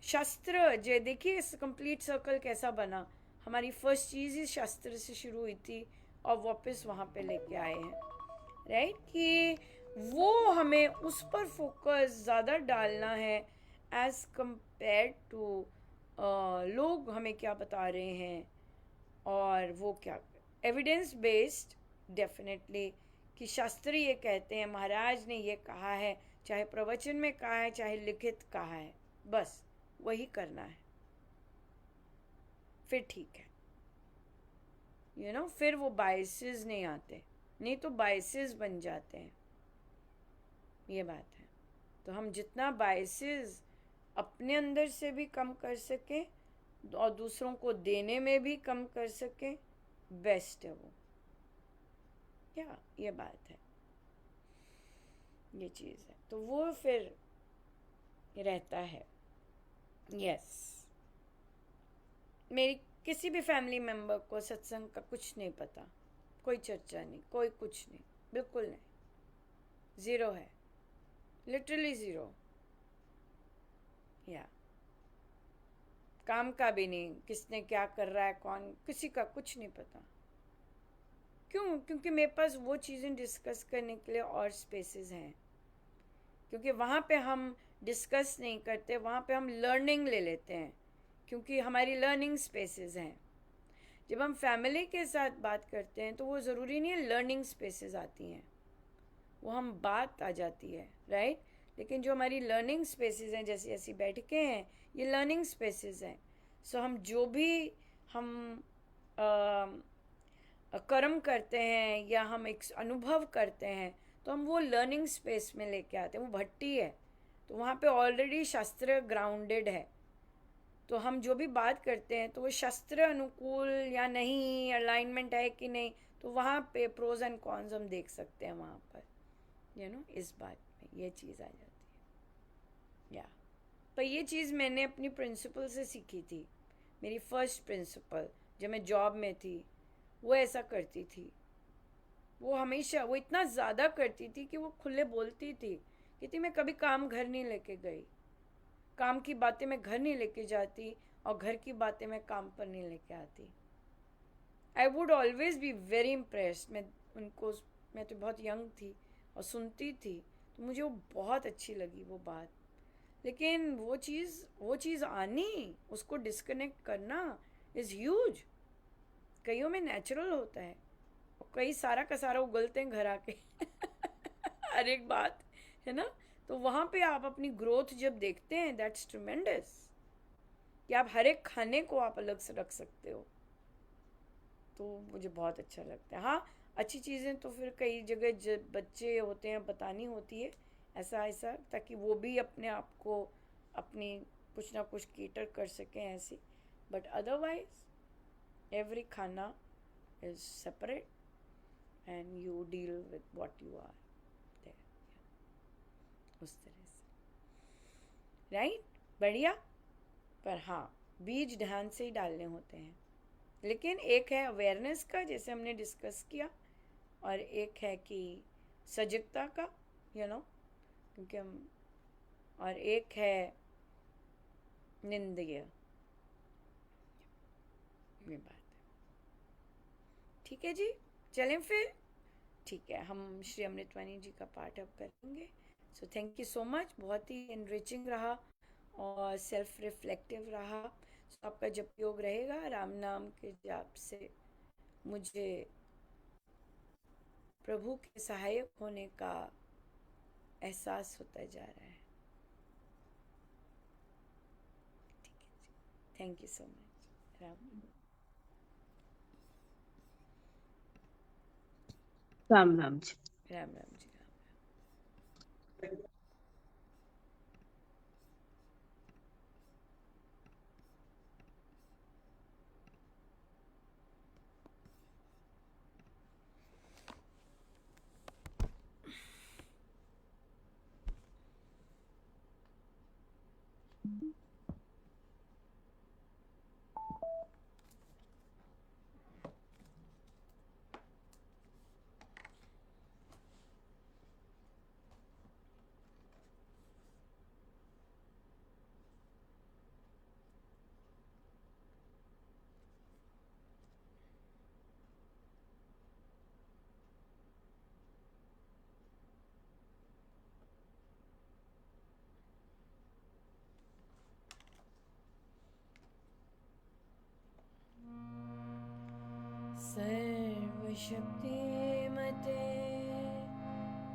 शास्त्र, जो देखिए इस कंप्लीट सर्कल कैसा बना, हमारी फर्स्ट चीज़ ही शास्त्र से शुरू हुई थी और वापस वहाँ पे लेके आए हैं, राइट। कि वो हमें उस पर फोकस ज़्यादा डालना है एज कंपेयर टू लोग हमें क्या बता रहे हैं और वो क्या एविडेंस बेस्ड। डेफिनेटली कि शास्त्र ये कहते हैं, महाराज ने ये कहा है, चाहे प्रवचन में कहा है चाहे लिखित कहा है, बस वही करना है, फिर ठीक है, फिर वो बायसेस नहीं आते, नहीं तो बायसेस बन जाते हैं, ये बात है। तो हम जितना बायसेस अपने अंदर से भी कम कर सकें और दूसरों को देने में भी कम कर सकें, बेस्ट है वो, क्या ये बात है, ये चीज़ है। तो वो फिर रहता है। यस, मेरी किसी भी फैमिली मेम्बर को सत्संग का कुछ नहीं पता, कोई चर्चा नहीं, कोई कुछ नहीं, बिल्कुल नहीं, ज़ीरो है, लिटरली ज़ीरो। या काम का भी नहीं, किसने क्या कर रहा है, कौन, किसी का कुछ नहीं पता। क्यों? क्योंकि मेरे पास वो चीज़ें डिस्कस करने के लिए और स्पेसेस हैं, क्योंकि वहाँ पे हम डिस्कस नहीं करते, वहाँ पे हम लर्निंग ले लेते हैं, क्योंकि हमारी लर्निंग स्पेसेस हैं। जब हम फैमिली के साथ बात करते हैं तो वो ज़रूरी नहीं है लर्निंग स्पेसेस आती हैं, वो हम बात आ जाती है, राइट। लेकिन जो हमारी लर्निंग स्पेसेस हैं, जैसे ऐसी बैठकें हैं, ये लर्निंग स्पेसेस हैं। सो हम जो भी हम कर्म करते हैं या हम एक अनुभव करते हैं, तो हम वो लर्निंग स्पेस में लेके आते हैं। वो भट्टी है, तो वहाँ पे ऑलरेडी शास्त्र ग्राउंडेड है, तो हम जो भी बात करते हैं तो वो शास्त्र अनुकूल या नहीं, अलाइनमेंट है कि नहीं, तो वहाँ पे प्रोज एंड कॉन्स हम देख सकते हैं वहाँ पर, इस बात में ये चीज़ आ जाती है। या पर ये चीज़ मैंने अपनी प्रिंसिपल से सीखी थी। मेरी फर्स्ट प्रिंसिपल जब मैं जॉब में थी, वो ऐसा करती थी, वो हमेशा, वो इतना ज़्यादा करती थी कि वो खुले बोलती थी, कहती मैं कभी काम घर नहीं लेके गई, काम की बातें मैं घर नहीं लेके जाती और घर की बातें मैं काम पर नहीं लेके आती। I would always be very impressed. मैं तो बहुत यंग थी और सुनती थी, तो मुझे वो बहुत अच्छी लगी वो बात। लेकिन वो चीज़ आनी, उसको डिस्कनेक्ट करना इज़ ह्यूज। कईयों में नेचुरल होता है और कई सारा का सारा उगलते हैं घर आके हर एक बात, है ना। तो वहाँ पे आप अपनी ग्रोथ जब देखते हैं, दैट्स ट्रिमेंडस, कि आप हर एक खाने को आप अलग से रख सकते हो, तो मुझे बहुत अच्छा लगता है। हाँ, अच्छी चीज़ें तो फिर कई जगह जब बच्चे होते हैं बतानी होती है ऐसा, ताकि वो भी अपने आप को अपनी कुछ ना कुछ केटर कर सकें ऐसी। बट अदरवाइज एवरी खाना is separate and you deal with what you are there, उस तरह से, राइट। बढ़िया। पर हाँ, बीज ध्यान से ही डालने होते हैं। लेकिन एक है अवेयरनेस का, जैसे हमने डिस्कस किया, और एक है कि सजगता का, क्योंकि हम, और एक है निंदनीय, ये बात है। ठीक है जी, चलें फिर। ठीक है, हम श्री अमृतवाणी जी का पाठ अब करेंगे। So thank you so much, बहुत ही एनरिचिंग रहा और सेल्फ रिफ्लेक्टिव रहा। सो आपका जप योग रहेगा, राम नाम के जाप से मुझे प्रभु के सहायक होने का एहसास होता जा रहा है। ठीक है जी, thank you so much. Ram Ram ji. Ram Ram ji. सर्वशक्तिमते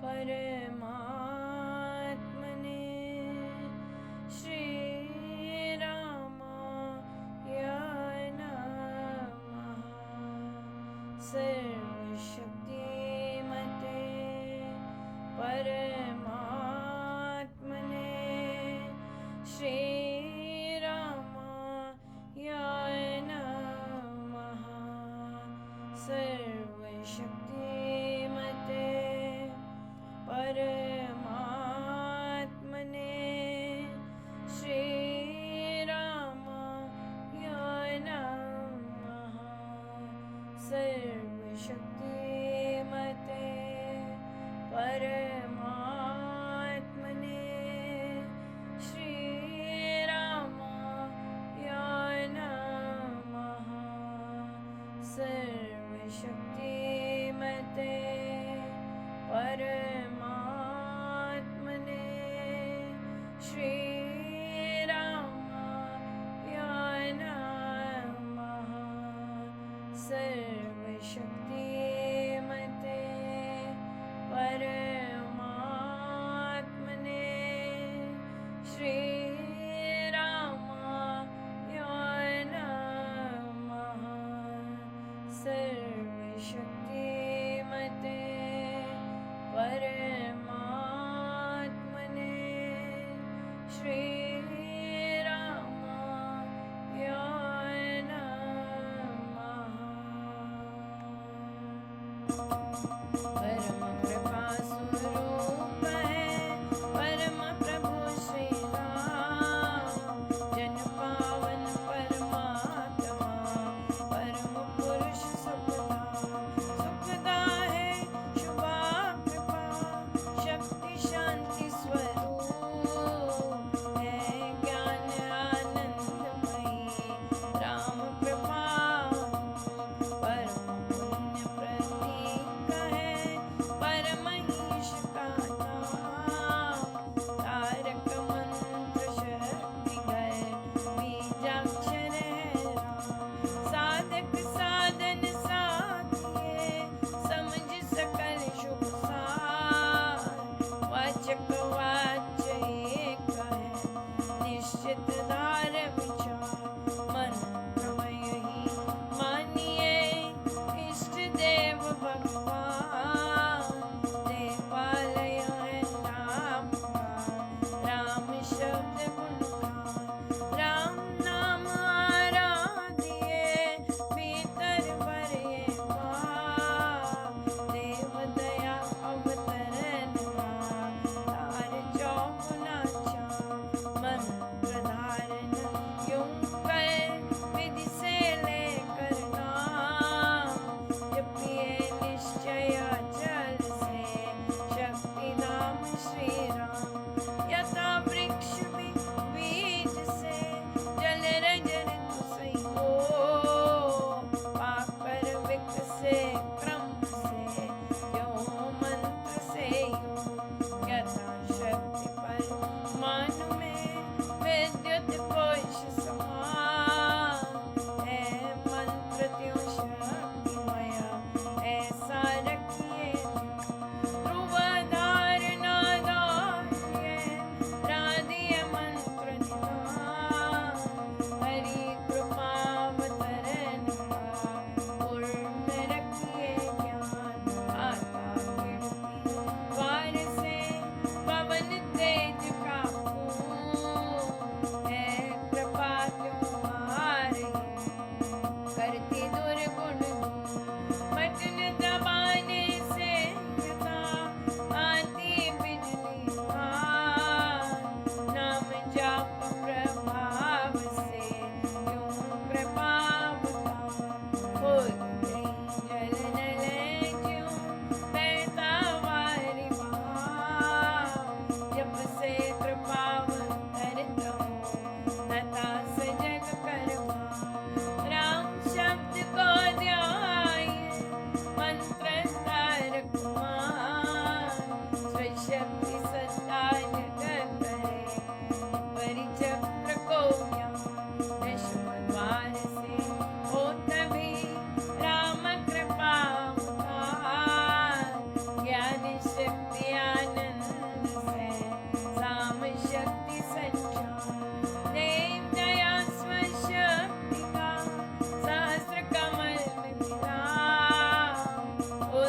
परमात्मने श्रीरामाय नमः। सर्वशक्तिमते परमात्मने श्रीरामाय नमः। सर्वशक्तिमते परमात्मने श्रीरामाय नमः। सर्वशक्तिमते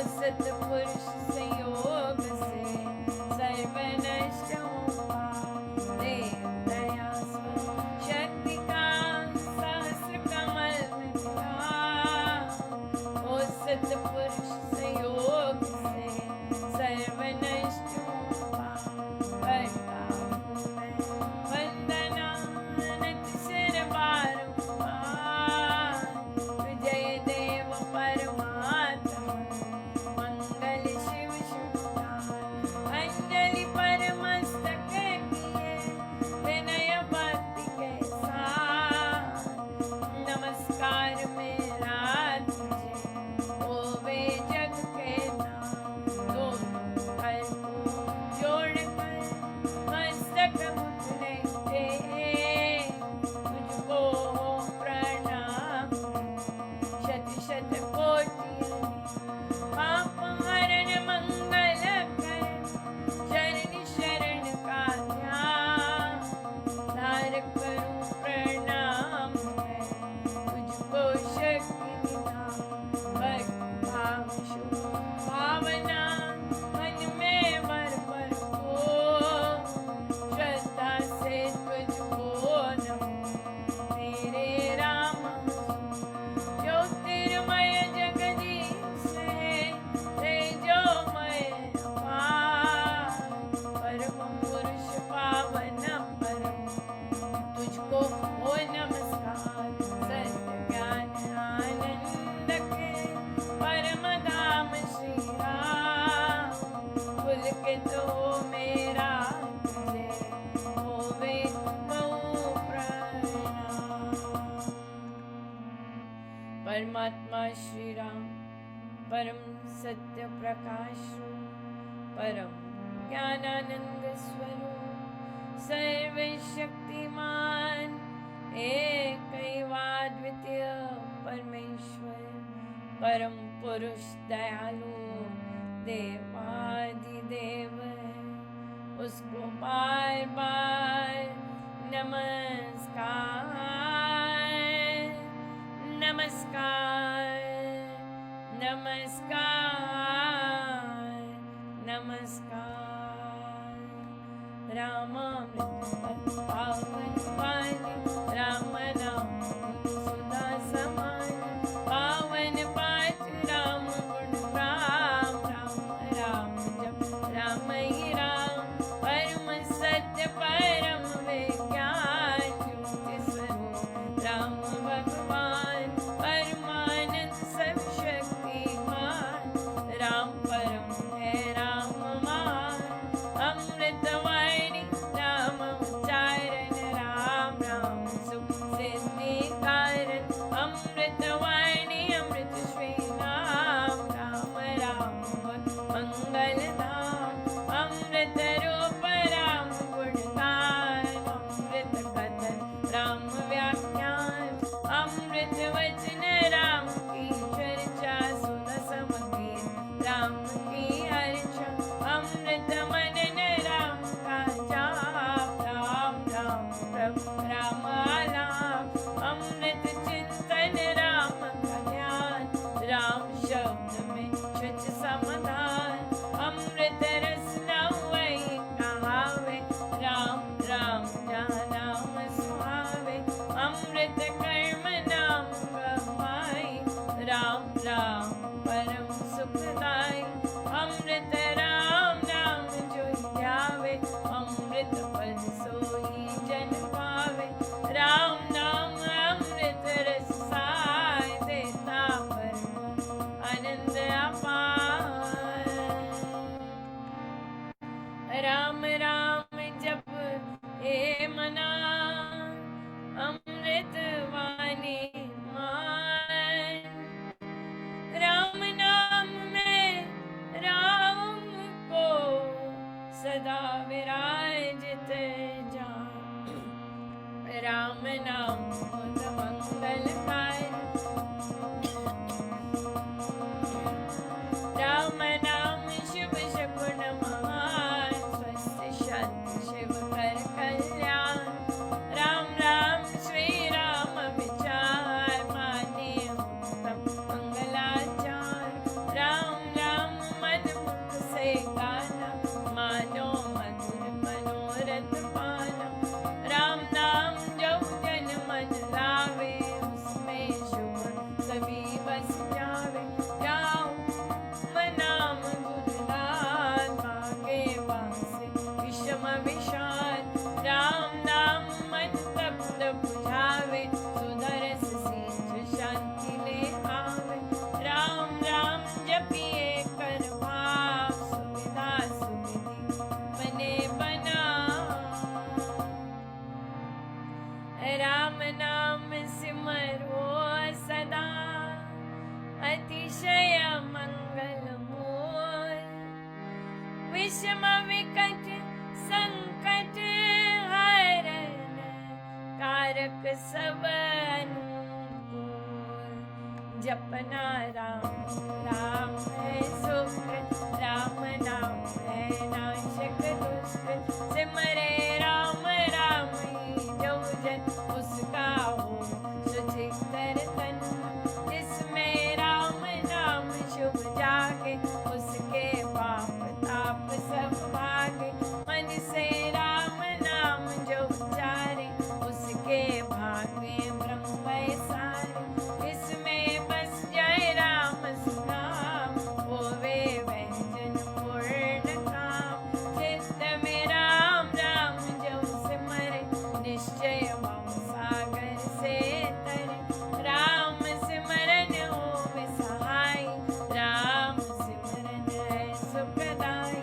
सत्पुरुष संयोग से सर्व नष्ट हुआ। देव दया शक्ति का सहस्र कमल मिला। ओ सत्पुरुष संयोग से सर्व नष्ट हुआ। करता हूँ मैं वंदना अनंत सिर बारंबार। विजय देव परमात्मा मंगल शिव शिवदार। अंजलि परमस्तक किए विनय भक्ति के साथ। नमस्कार मेरा तुझे होवे जग के नाथ। दोनों कर को जोड़कर मस्तक मुझने दे। तुझको हो प्रणाम शत शत कोटि। पाप हरण मंगल कर चरण शरण का ध्यान। धार करूं प्रणाम मैं तुझको शक्ति निधान। भक्ति भाव शुभ भावना मन में भर भर को। श्रद्धा से तुझको नमो मेरे राम। ज्योतिर्मय जगदीश है तेजोमय अपार। परम पुरुष पावन परम तुझको हो नमस्कार। सत्य ज्ञान आनंद के परम धाम श्री राम। पुलकित हो मेरा तुझे होवे बहु प्रणाम। परमात्मा श्री राम परम सत्य प्रकाश रूप, परम ज्ञानानंद स्वरूप, सर्वशक्तिमान एकैवाद्वितीय परमेश्वर, परम पुरुष दयालु देवाधिदेव है। उसको बार बार नमस्कार नमस्कार नमस्कार नमस्कार। रामामृत पावन पानी राम नाम सुधा समान। पावन पाठ राम गुण राम राम राम जप राम ही राम। परम सत्य परम विज्ञान ज्योति स्वरूप राम भगवान। परमानंद सब शक्तिमान राम परम है राम मान। अमृतवाणी राम उच्चारण राम राम सुख सिद्धि कारण। अमृतवाणी अमृत श्री राम राम राम मंगल धाम। अमृत रूप राम गुणगान। अमृत कथन राम व्याख्यान। अमृत वचन राम की चर्चा सुन समकीर राम की अर्चा। अमृत मनन राम का जाप राम राम प्रभु राम आलाप। अमृत चिंतन राम का ध्यान राम शब्द में शुच समाधान। अमृत रस नवै कहावे राम राम जहाँ नाम सुहावे। अमृत कर्म नाम कमाई राम राम परम सुखदाई। अमृत राम नाम जो ध्यावे। अमृत पद सोई जन पावे। राम नाम अमृत रस साय देता परम आनंद अपार। राम राम जप ए मना अमृत वाणी मान। राम नाम में राम को सदा विराजित जान। राम नाम मंगलकारी। राम नाम शिव शकुन महान। स्वस्थ शांति शिव कर कल्याण। राम राम श्री राम विचार माने उत्तम मंगलाचार। राम राम विषम विकट संकट हरण कारक सब अनुकूल। जपना राम राम है सुख, राम नाम है नाशक दुष्ट। सिमरे राम राम ही जो जन, उसका हो सुचितर तन। जिसमें राम नाम शुभ जागे, उसके पाप ताप सब भागे। मन से राम नाम जो उचारे, उसके भागे ब्रह्म सारे। इसमें बस जय राम सुनाम, होवे व्यंजन पूर्ण काम। चित्त में राम राम जो सिमरे, निश्चय भव सागर से तरे। राम सिमरन होवे सहाय, राम सिमरन है सुखदाई।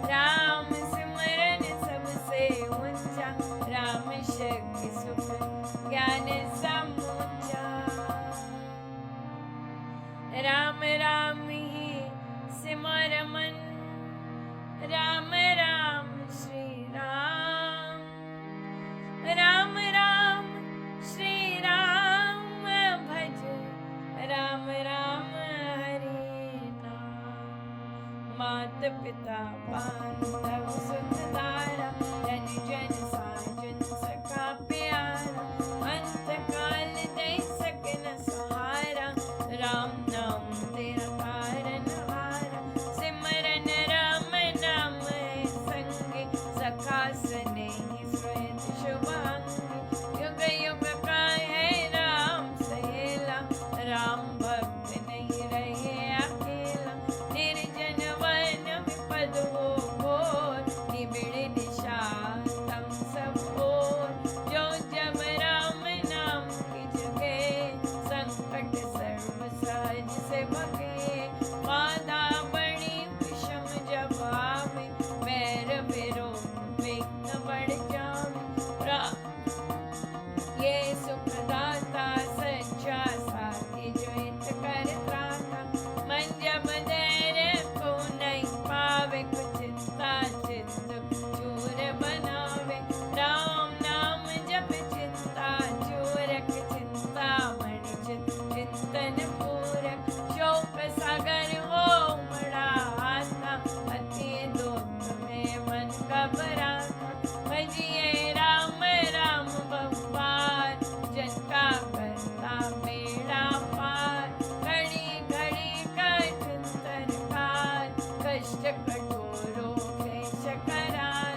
राम सिमरन सबसे ऊंचा, राम शक्ति सुख ज्ञान समुचा। राम राम ही सिमर मन, राम राम श्री राम। राम राम श्री राम भज, राम राम हरि नाम। मात पिता बांधव सुत दारा, जन जन साजन सखा प्यारा। अंत काल दे सकन सहारा, राम नाम तेरा तारन हारा। सिमरन राम नाम है संगे, सखा स्नेही स्वेत शुभांगी। युग युग का है राम सहेला, राम भक्त नहीं रहे अकेला। निर्जन वन विपद हो घोर, निबिड़ निशातम सब ओर। जो जब राम नाम की जगे, संकट सर्व सहज से भगे। बाधा बड़ी विषम जब आवे, बैर विरोध विघ्न बढ़ जावे। ये सुखदाता सच्चा साथी, जो हित कर त्राता। मन जब धैर्य को नहीं पावे, कुछ चित्ता चित्त चूर बनावे। राम नाम जप चिंता चूरक, चिंता मणि चिंतन पूरक। शोक सागर हो बड़ा आता, अति दुख में मन घबराता। भजिए राम राम बहुबार, जन का करता बेड़ा पार। घड़ी घड़ी का चिंतन काल, कष्ट कठोरों क्लेश करार।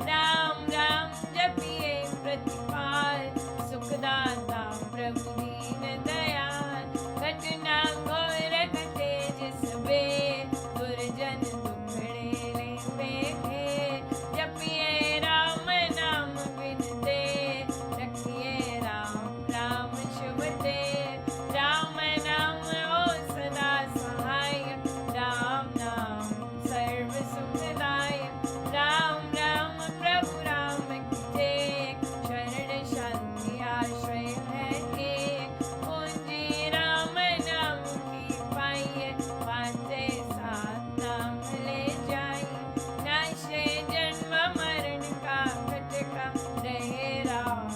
राम राम जपिए प्रतिपाल, सुखदाता प्रभु दीन दयाल। घटना घोर घटे जिस बेर, दुर्जन दुखड़े लेते घेर। जपिए राम नाम बिन देर, रखिए राम राम शुभ देर। राम नाम हो सदा सहायक, राम नाम सर्व सुखदायक। राम राम प्रभु राम की जय, शरण शांति आश्रय है एक। पूंजी राम नाम की पाइए, पाते साथ नाम ले जाइए। नाशे जन्म मरण का खटका, रहे राम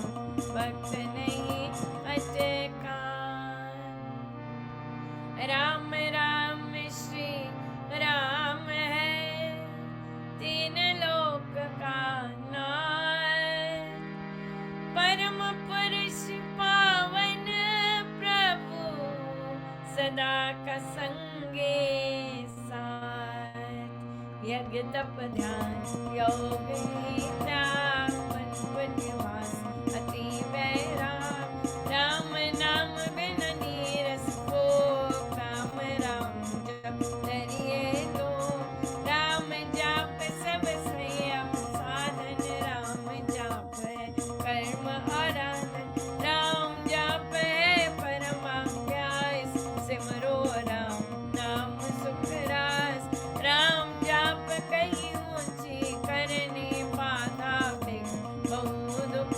भक्त नहीं अटका। राम राम श्री राम है, तीन लोक का नाथ। परम पुरुष पावन प्रभु, सदा का संगे साथ। यज्ञ तप ध्यान योग गीता, मन निवास अति वैराग। राम नाम बिन नीरस को, राम राम जप धरिए दो। राम जाप सब संयम साधन, राम जाप है कर्म आराधन। राम जाप है परमाभ्यास, सिमरो राम नाम सुख रास। राम जाप कहीं ऊंची करने, बाधा विघ्न बहु दुख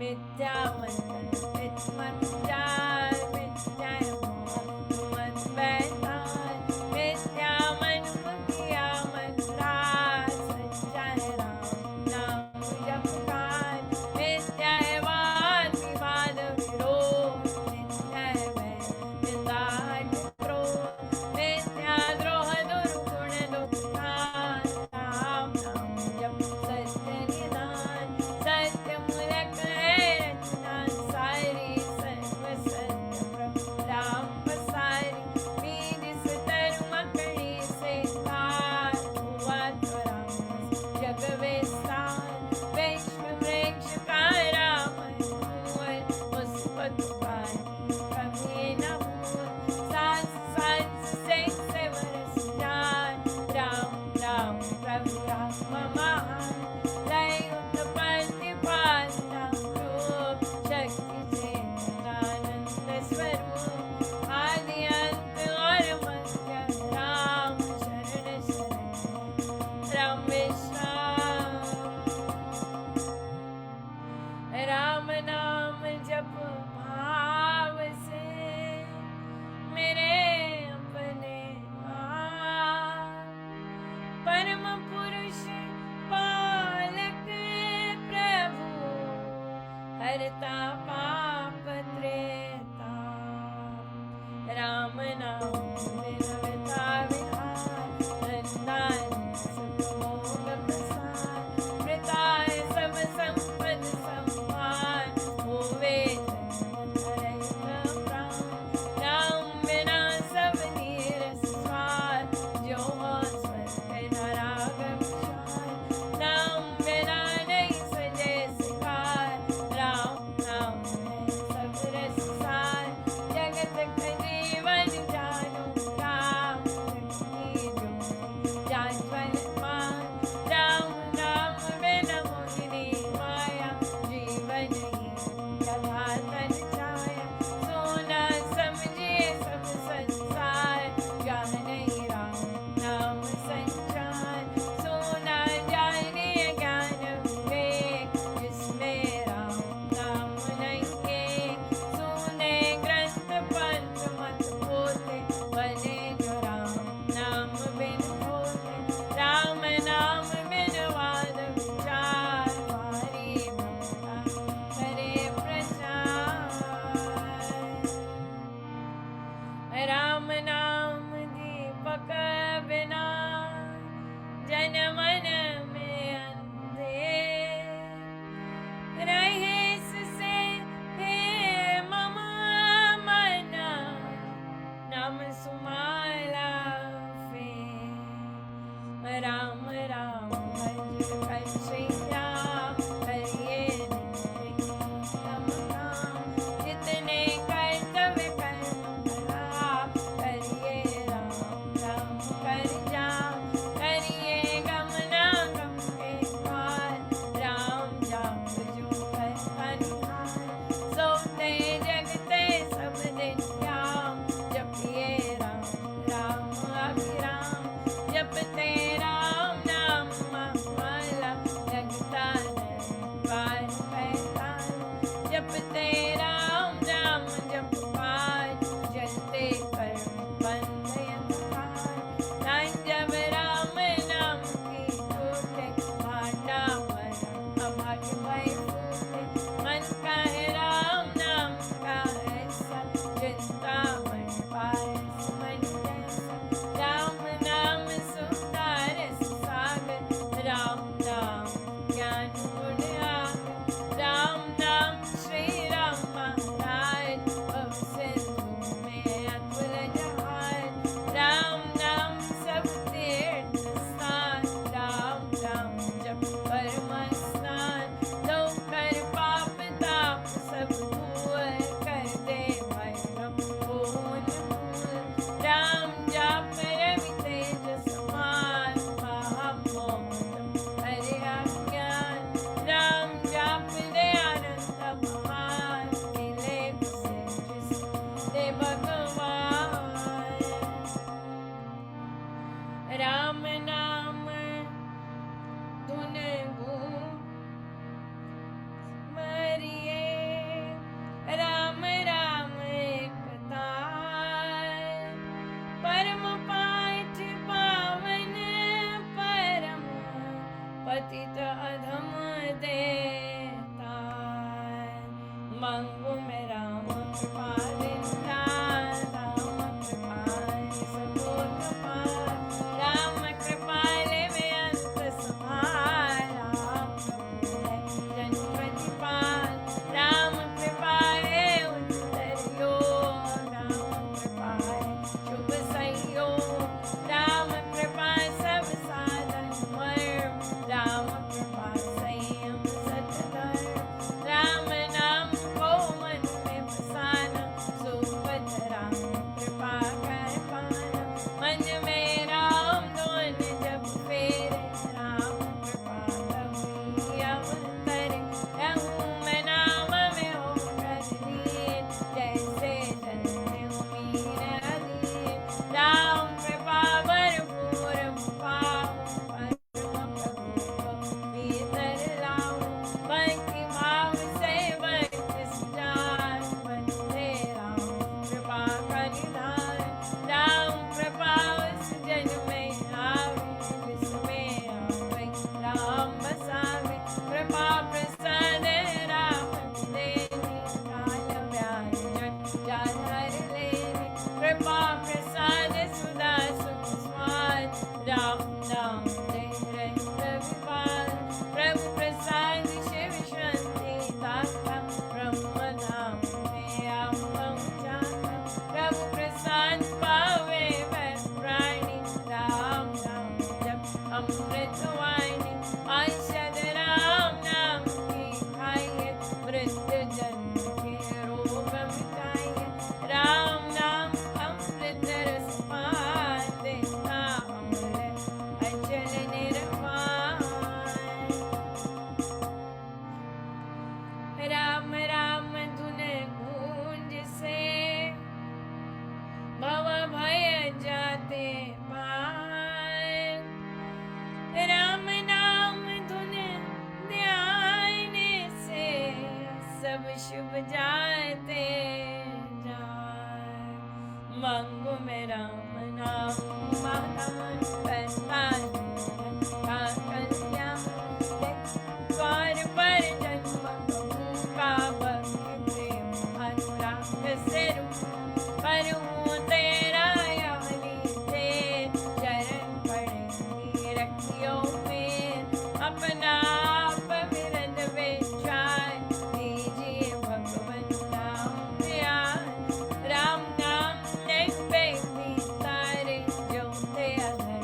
मिथ्या मंत्र मत जाल, मिथ्या मत बैताल, मिथ्या मन मुखिया मंत्राल, सच्चा है राम नाम जपकार, मिथ्या है वाद विवाद विरोध, मिथ्या है वैर निंदा क्रोध, मिथ्या द्रोह दुर्गुण दुखान, राम नाम जप सत्य निदान, सत्य मूलक है रचना सारी, सर्व सत्य प्रभु राम पसारी, बीज सुतर मकड़ी से तार, हुआ तो राम जग विस्तार, विष्णु वृक्ष का राम धूल, उस पर तुकार कभी न भूल, सास सास से वर्ष जान, राम राम प्रभु राम महान, लय उत्पत्ति पालना रूप, शक्ति से आनंद स्वरूप, आदि अंत और मध्य, राम शरण शरण राम विश्राम, राम नाम जप भाव से मेरे अपने आप, परम पुरुष पालक प्रभु, हरता पाप त्रेता, राम नाम विरवता विहार, नंदान सुख मोह प्रसाद, वृताय सब संपद संभार, होवे धरय प्राण, राम बिना सब नीरस स्वार, जो हो स्वर्ग नरक विशाल, राम बिना नहीं सजे सिकार, राम नाम है सब रस सार, जगत का जीवन जानो मंगू में राम कृपाले राम कृपाले सबो कृपाल राम कृपाले में अंत समाल राम प्रभु है जन प्रतिपाल राम कृपाले उतरियो राम कृपाले शुभ संयोग राम कृपा सब साधन मर्म राम कृपा संयम सतधर्म राम नाम को मन में बसाना सुपथ राम कृपा कर पाना मन में राम दोन जब फेरे राम कृपा तभी अवतरे रहूं मैं नाम में होकर लीन जैसे जन में उमीर अधीन राम कृपा भरपूर पाऊं परम प्रभु को भीतर लाऊं भक्ति भाव से बरस जान बंदे राम कृपा का निधान राम कृपा उस जन में आवे जिसमें आवे राम बसावे कृपा प्रसाद राम देनी काल व्याजन जान हर लेनी कृपा प्रसाद सुधा सुख स्वाद राम नाम दे रहे रविपाल प्रभु प्रसाद शिव शांति दाता ब्रह्म धाम में आप पहुँचाता प्रभु प्रसाद पावे वह प्राणी राम नाम जब अमृत वाणी औषध राम नाम की खाइए मृत्यु जन्म के रोग मिटाइए राम नाम अमृत रस पान देता अमर अचल निर्वाण राम राम धुन गूंज से भव भय जाते पार राम नाम धुन ध्यान से सब शुभ जाते जाए मंगू में राम नाम महान करता का कल्याण द्वार पर जन्म का भक्त प्रेम अनुराग से पर हूँ तेरा यवनी थे चरण पड़े रखियो में अपना आप विरद बेचार दीजिए भगवन नाम प्यार राम नाम देख बेबी तारे जो थे अधर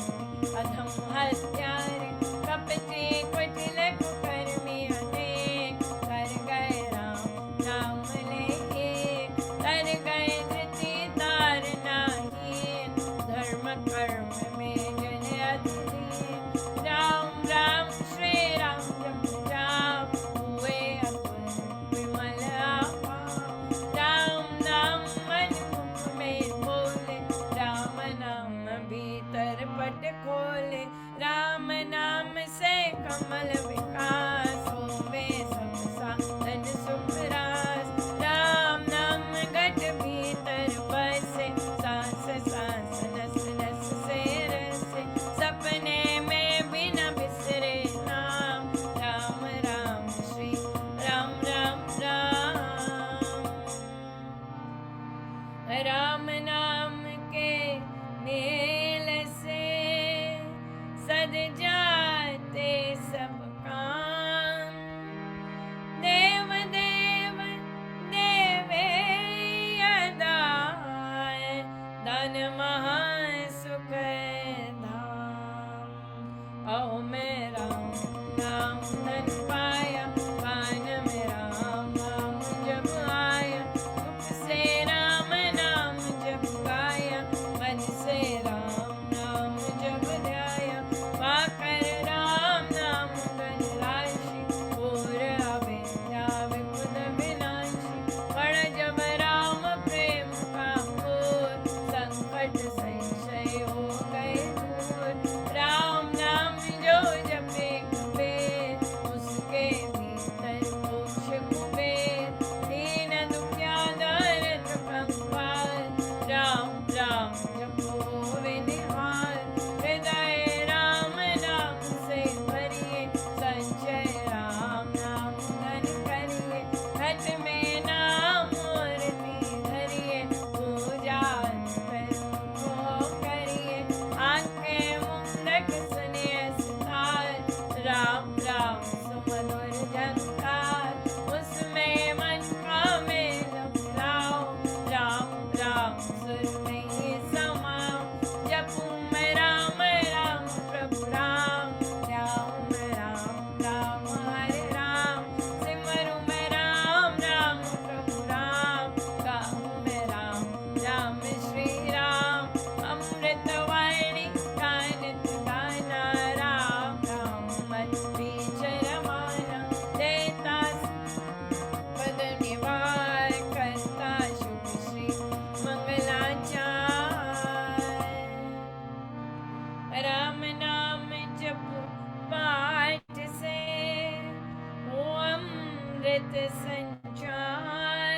संचार।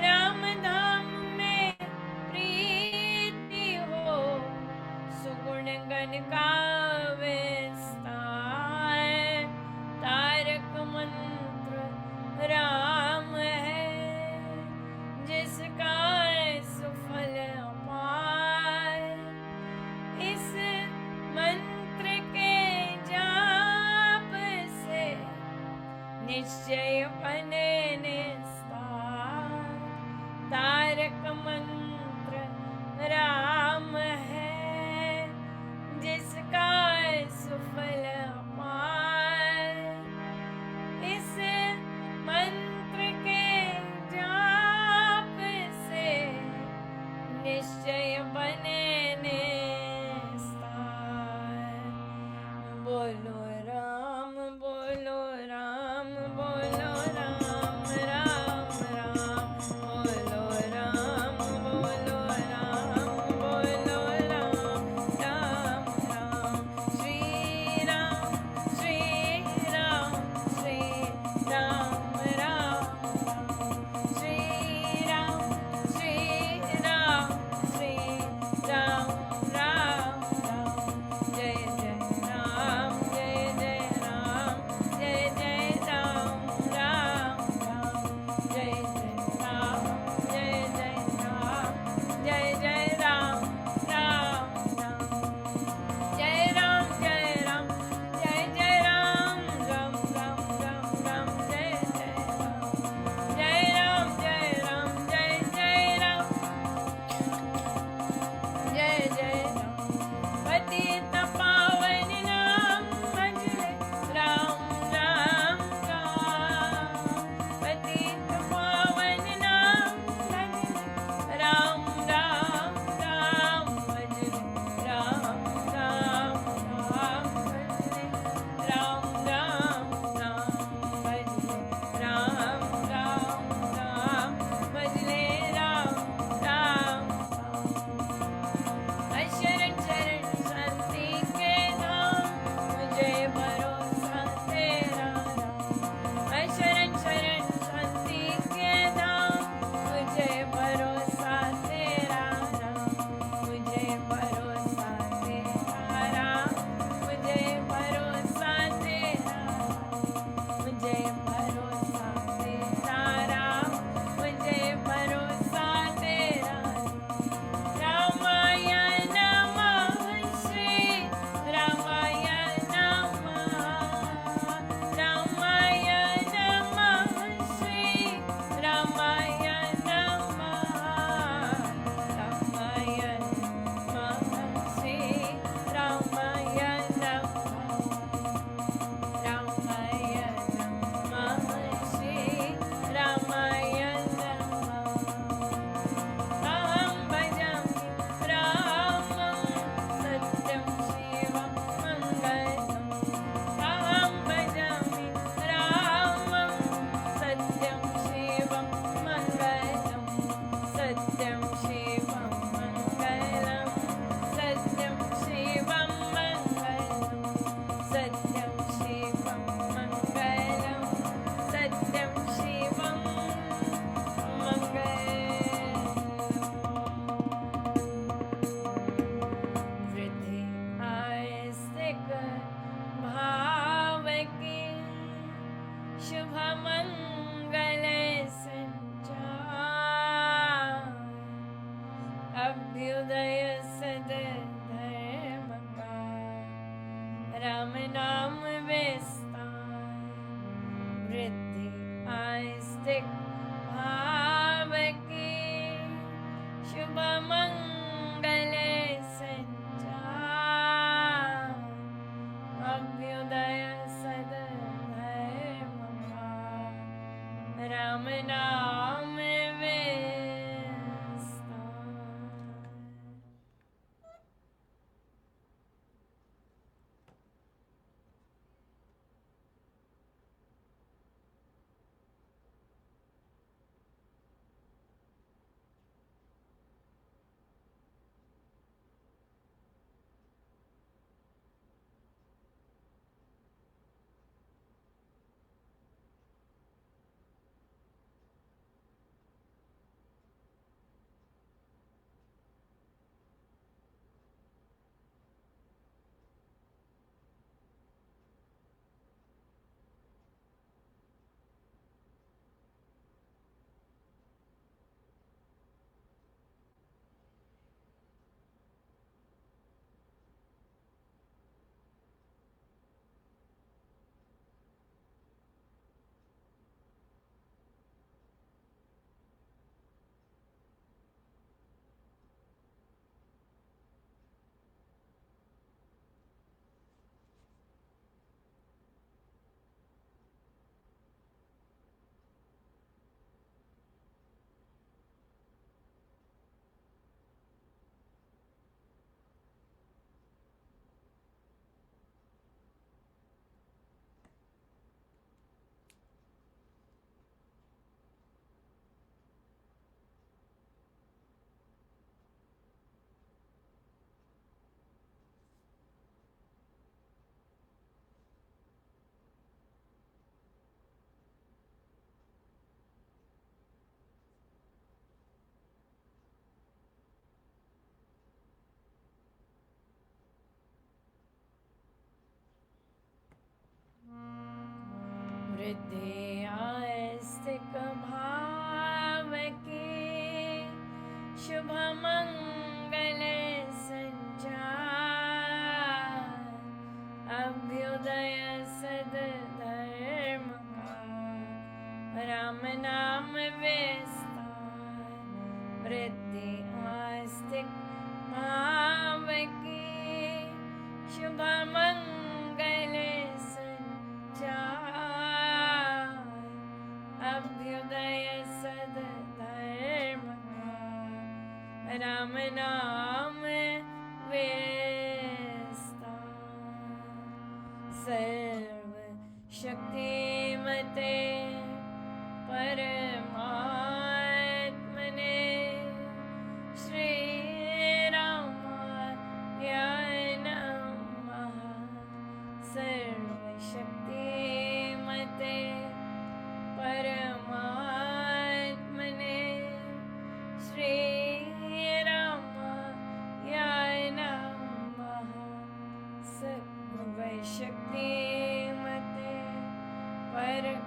राम धाम में प्रीति हो, सुगुण गण का विस्तार। तारक मंत्र राम है, जिसका सुफल अपार। इस मंत्र के जाप से निश्चय बने निस्तार। तारक मंत्र राम है, जिसका सुफल अपार। इस मंत्र के जाप से निश्चय बने निस्तार। बोलो राम, बोलो राम, बोलो राम, राम राम। बोलो राम, बोलो राम, बोलो राम, राम राम। श्री राम, श्री राम, श्री राम, राम राम। श्री राम, श्री राम, श्री राम, राम राम। जय जय राम, जय जय राम, जय जय राम, राम राम। जय जय राम, जय जय राम, जय जय राम, राम राम। जय राम, जय राम, जय जय राम, राम राम राम राम। जय जय राम, जय राम, जय राम, जय जय राम, जय जय राम। पतित पावन नाम भजले राम, राम राम। पतित पावन नाम भजले राम, राम राम। भजले राम, राम राम। भजले राम, राम राम। भजले राम, राम राम। भजले राम, राम राम। शरण शरण शांति के धाम, मुझे भरोसा तेरा राम। शरण शरण शांति के धाम, मुझे भरोसा तेरा राम। मुझे भरोसा तेरा राम, मुझे भरोसा तेरा राम। मुझे भरोसा तेरा राम, मुझे भरोसा तेरा राम। रामाय नमः, श्री रामाय नमः। रामाय नमः, श्री रामाय नमः। रामाय नमः, श्री रामाय नमः। रामाय नमः, श्री रामाय नमः। अहं भजामि रामं, सत्यं शिवं मङ्गलम्। अहं भजामि रामं, सत्यं शिवं मङ्गलम्। सत्यं शिवं मङ्गलम्। सत्यं शिवं मङ्गलम्। सत्यं शिवं मङ्गलम्। सत्यं शिवं मङ्गलम्। वृद्धि आस्तिक भाव की, शुभ मंगल संचार। अभ्युदय सदधर्म का, राम नाम विस्तार। वृद्धि आस्तिक भाव की, शुभ मंगल संचार। अभ्युदय सदधर्म का, राम नाम विस्तार। वृद्धि आस्तिक भाव के शुभ मंगल संचार अभ्युदय सदधर्म का राम नाम विस्तार वृद्धि आस्तिक भाव के शुभ मंगल संचार अभ्युदय सदधर्म का राम नाम विस्तार सर्व शक्तिमते परमात्मने श्री रामाय नमः सर्वशक्तिमते परमात्मने श्री रामाय नमः सर्वशक्तिमते परमात्मने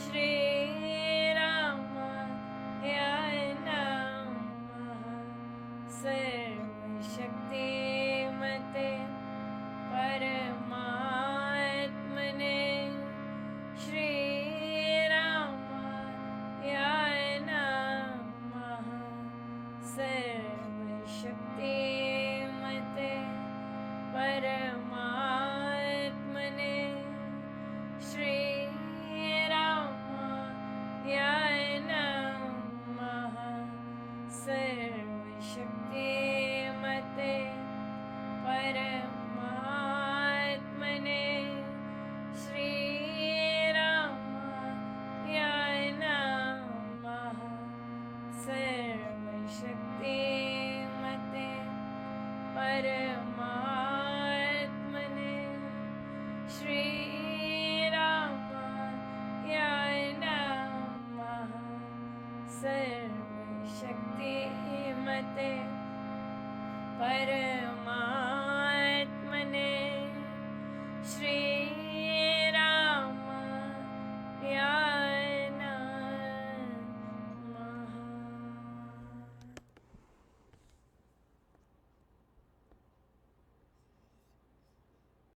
श्री रामाय नमः सर्वशक्तिमते परमात्मने श्री रामाय नमः सर्वशक्तिमते परमात्मने श्री रामाय नमः सर्वशक्तिमते परमात्मने श्री रामाय नमः सर्वशक्तिमते परमात्मने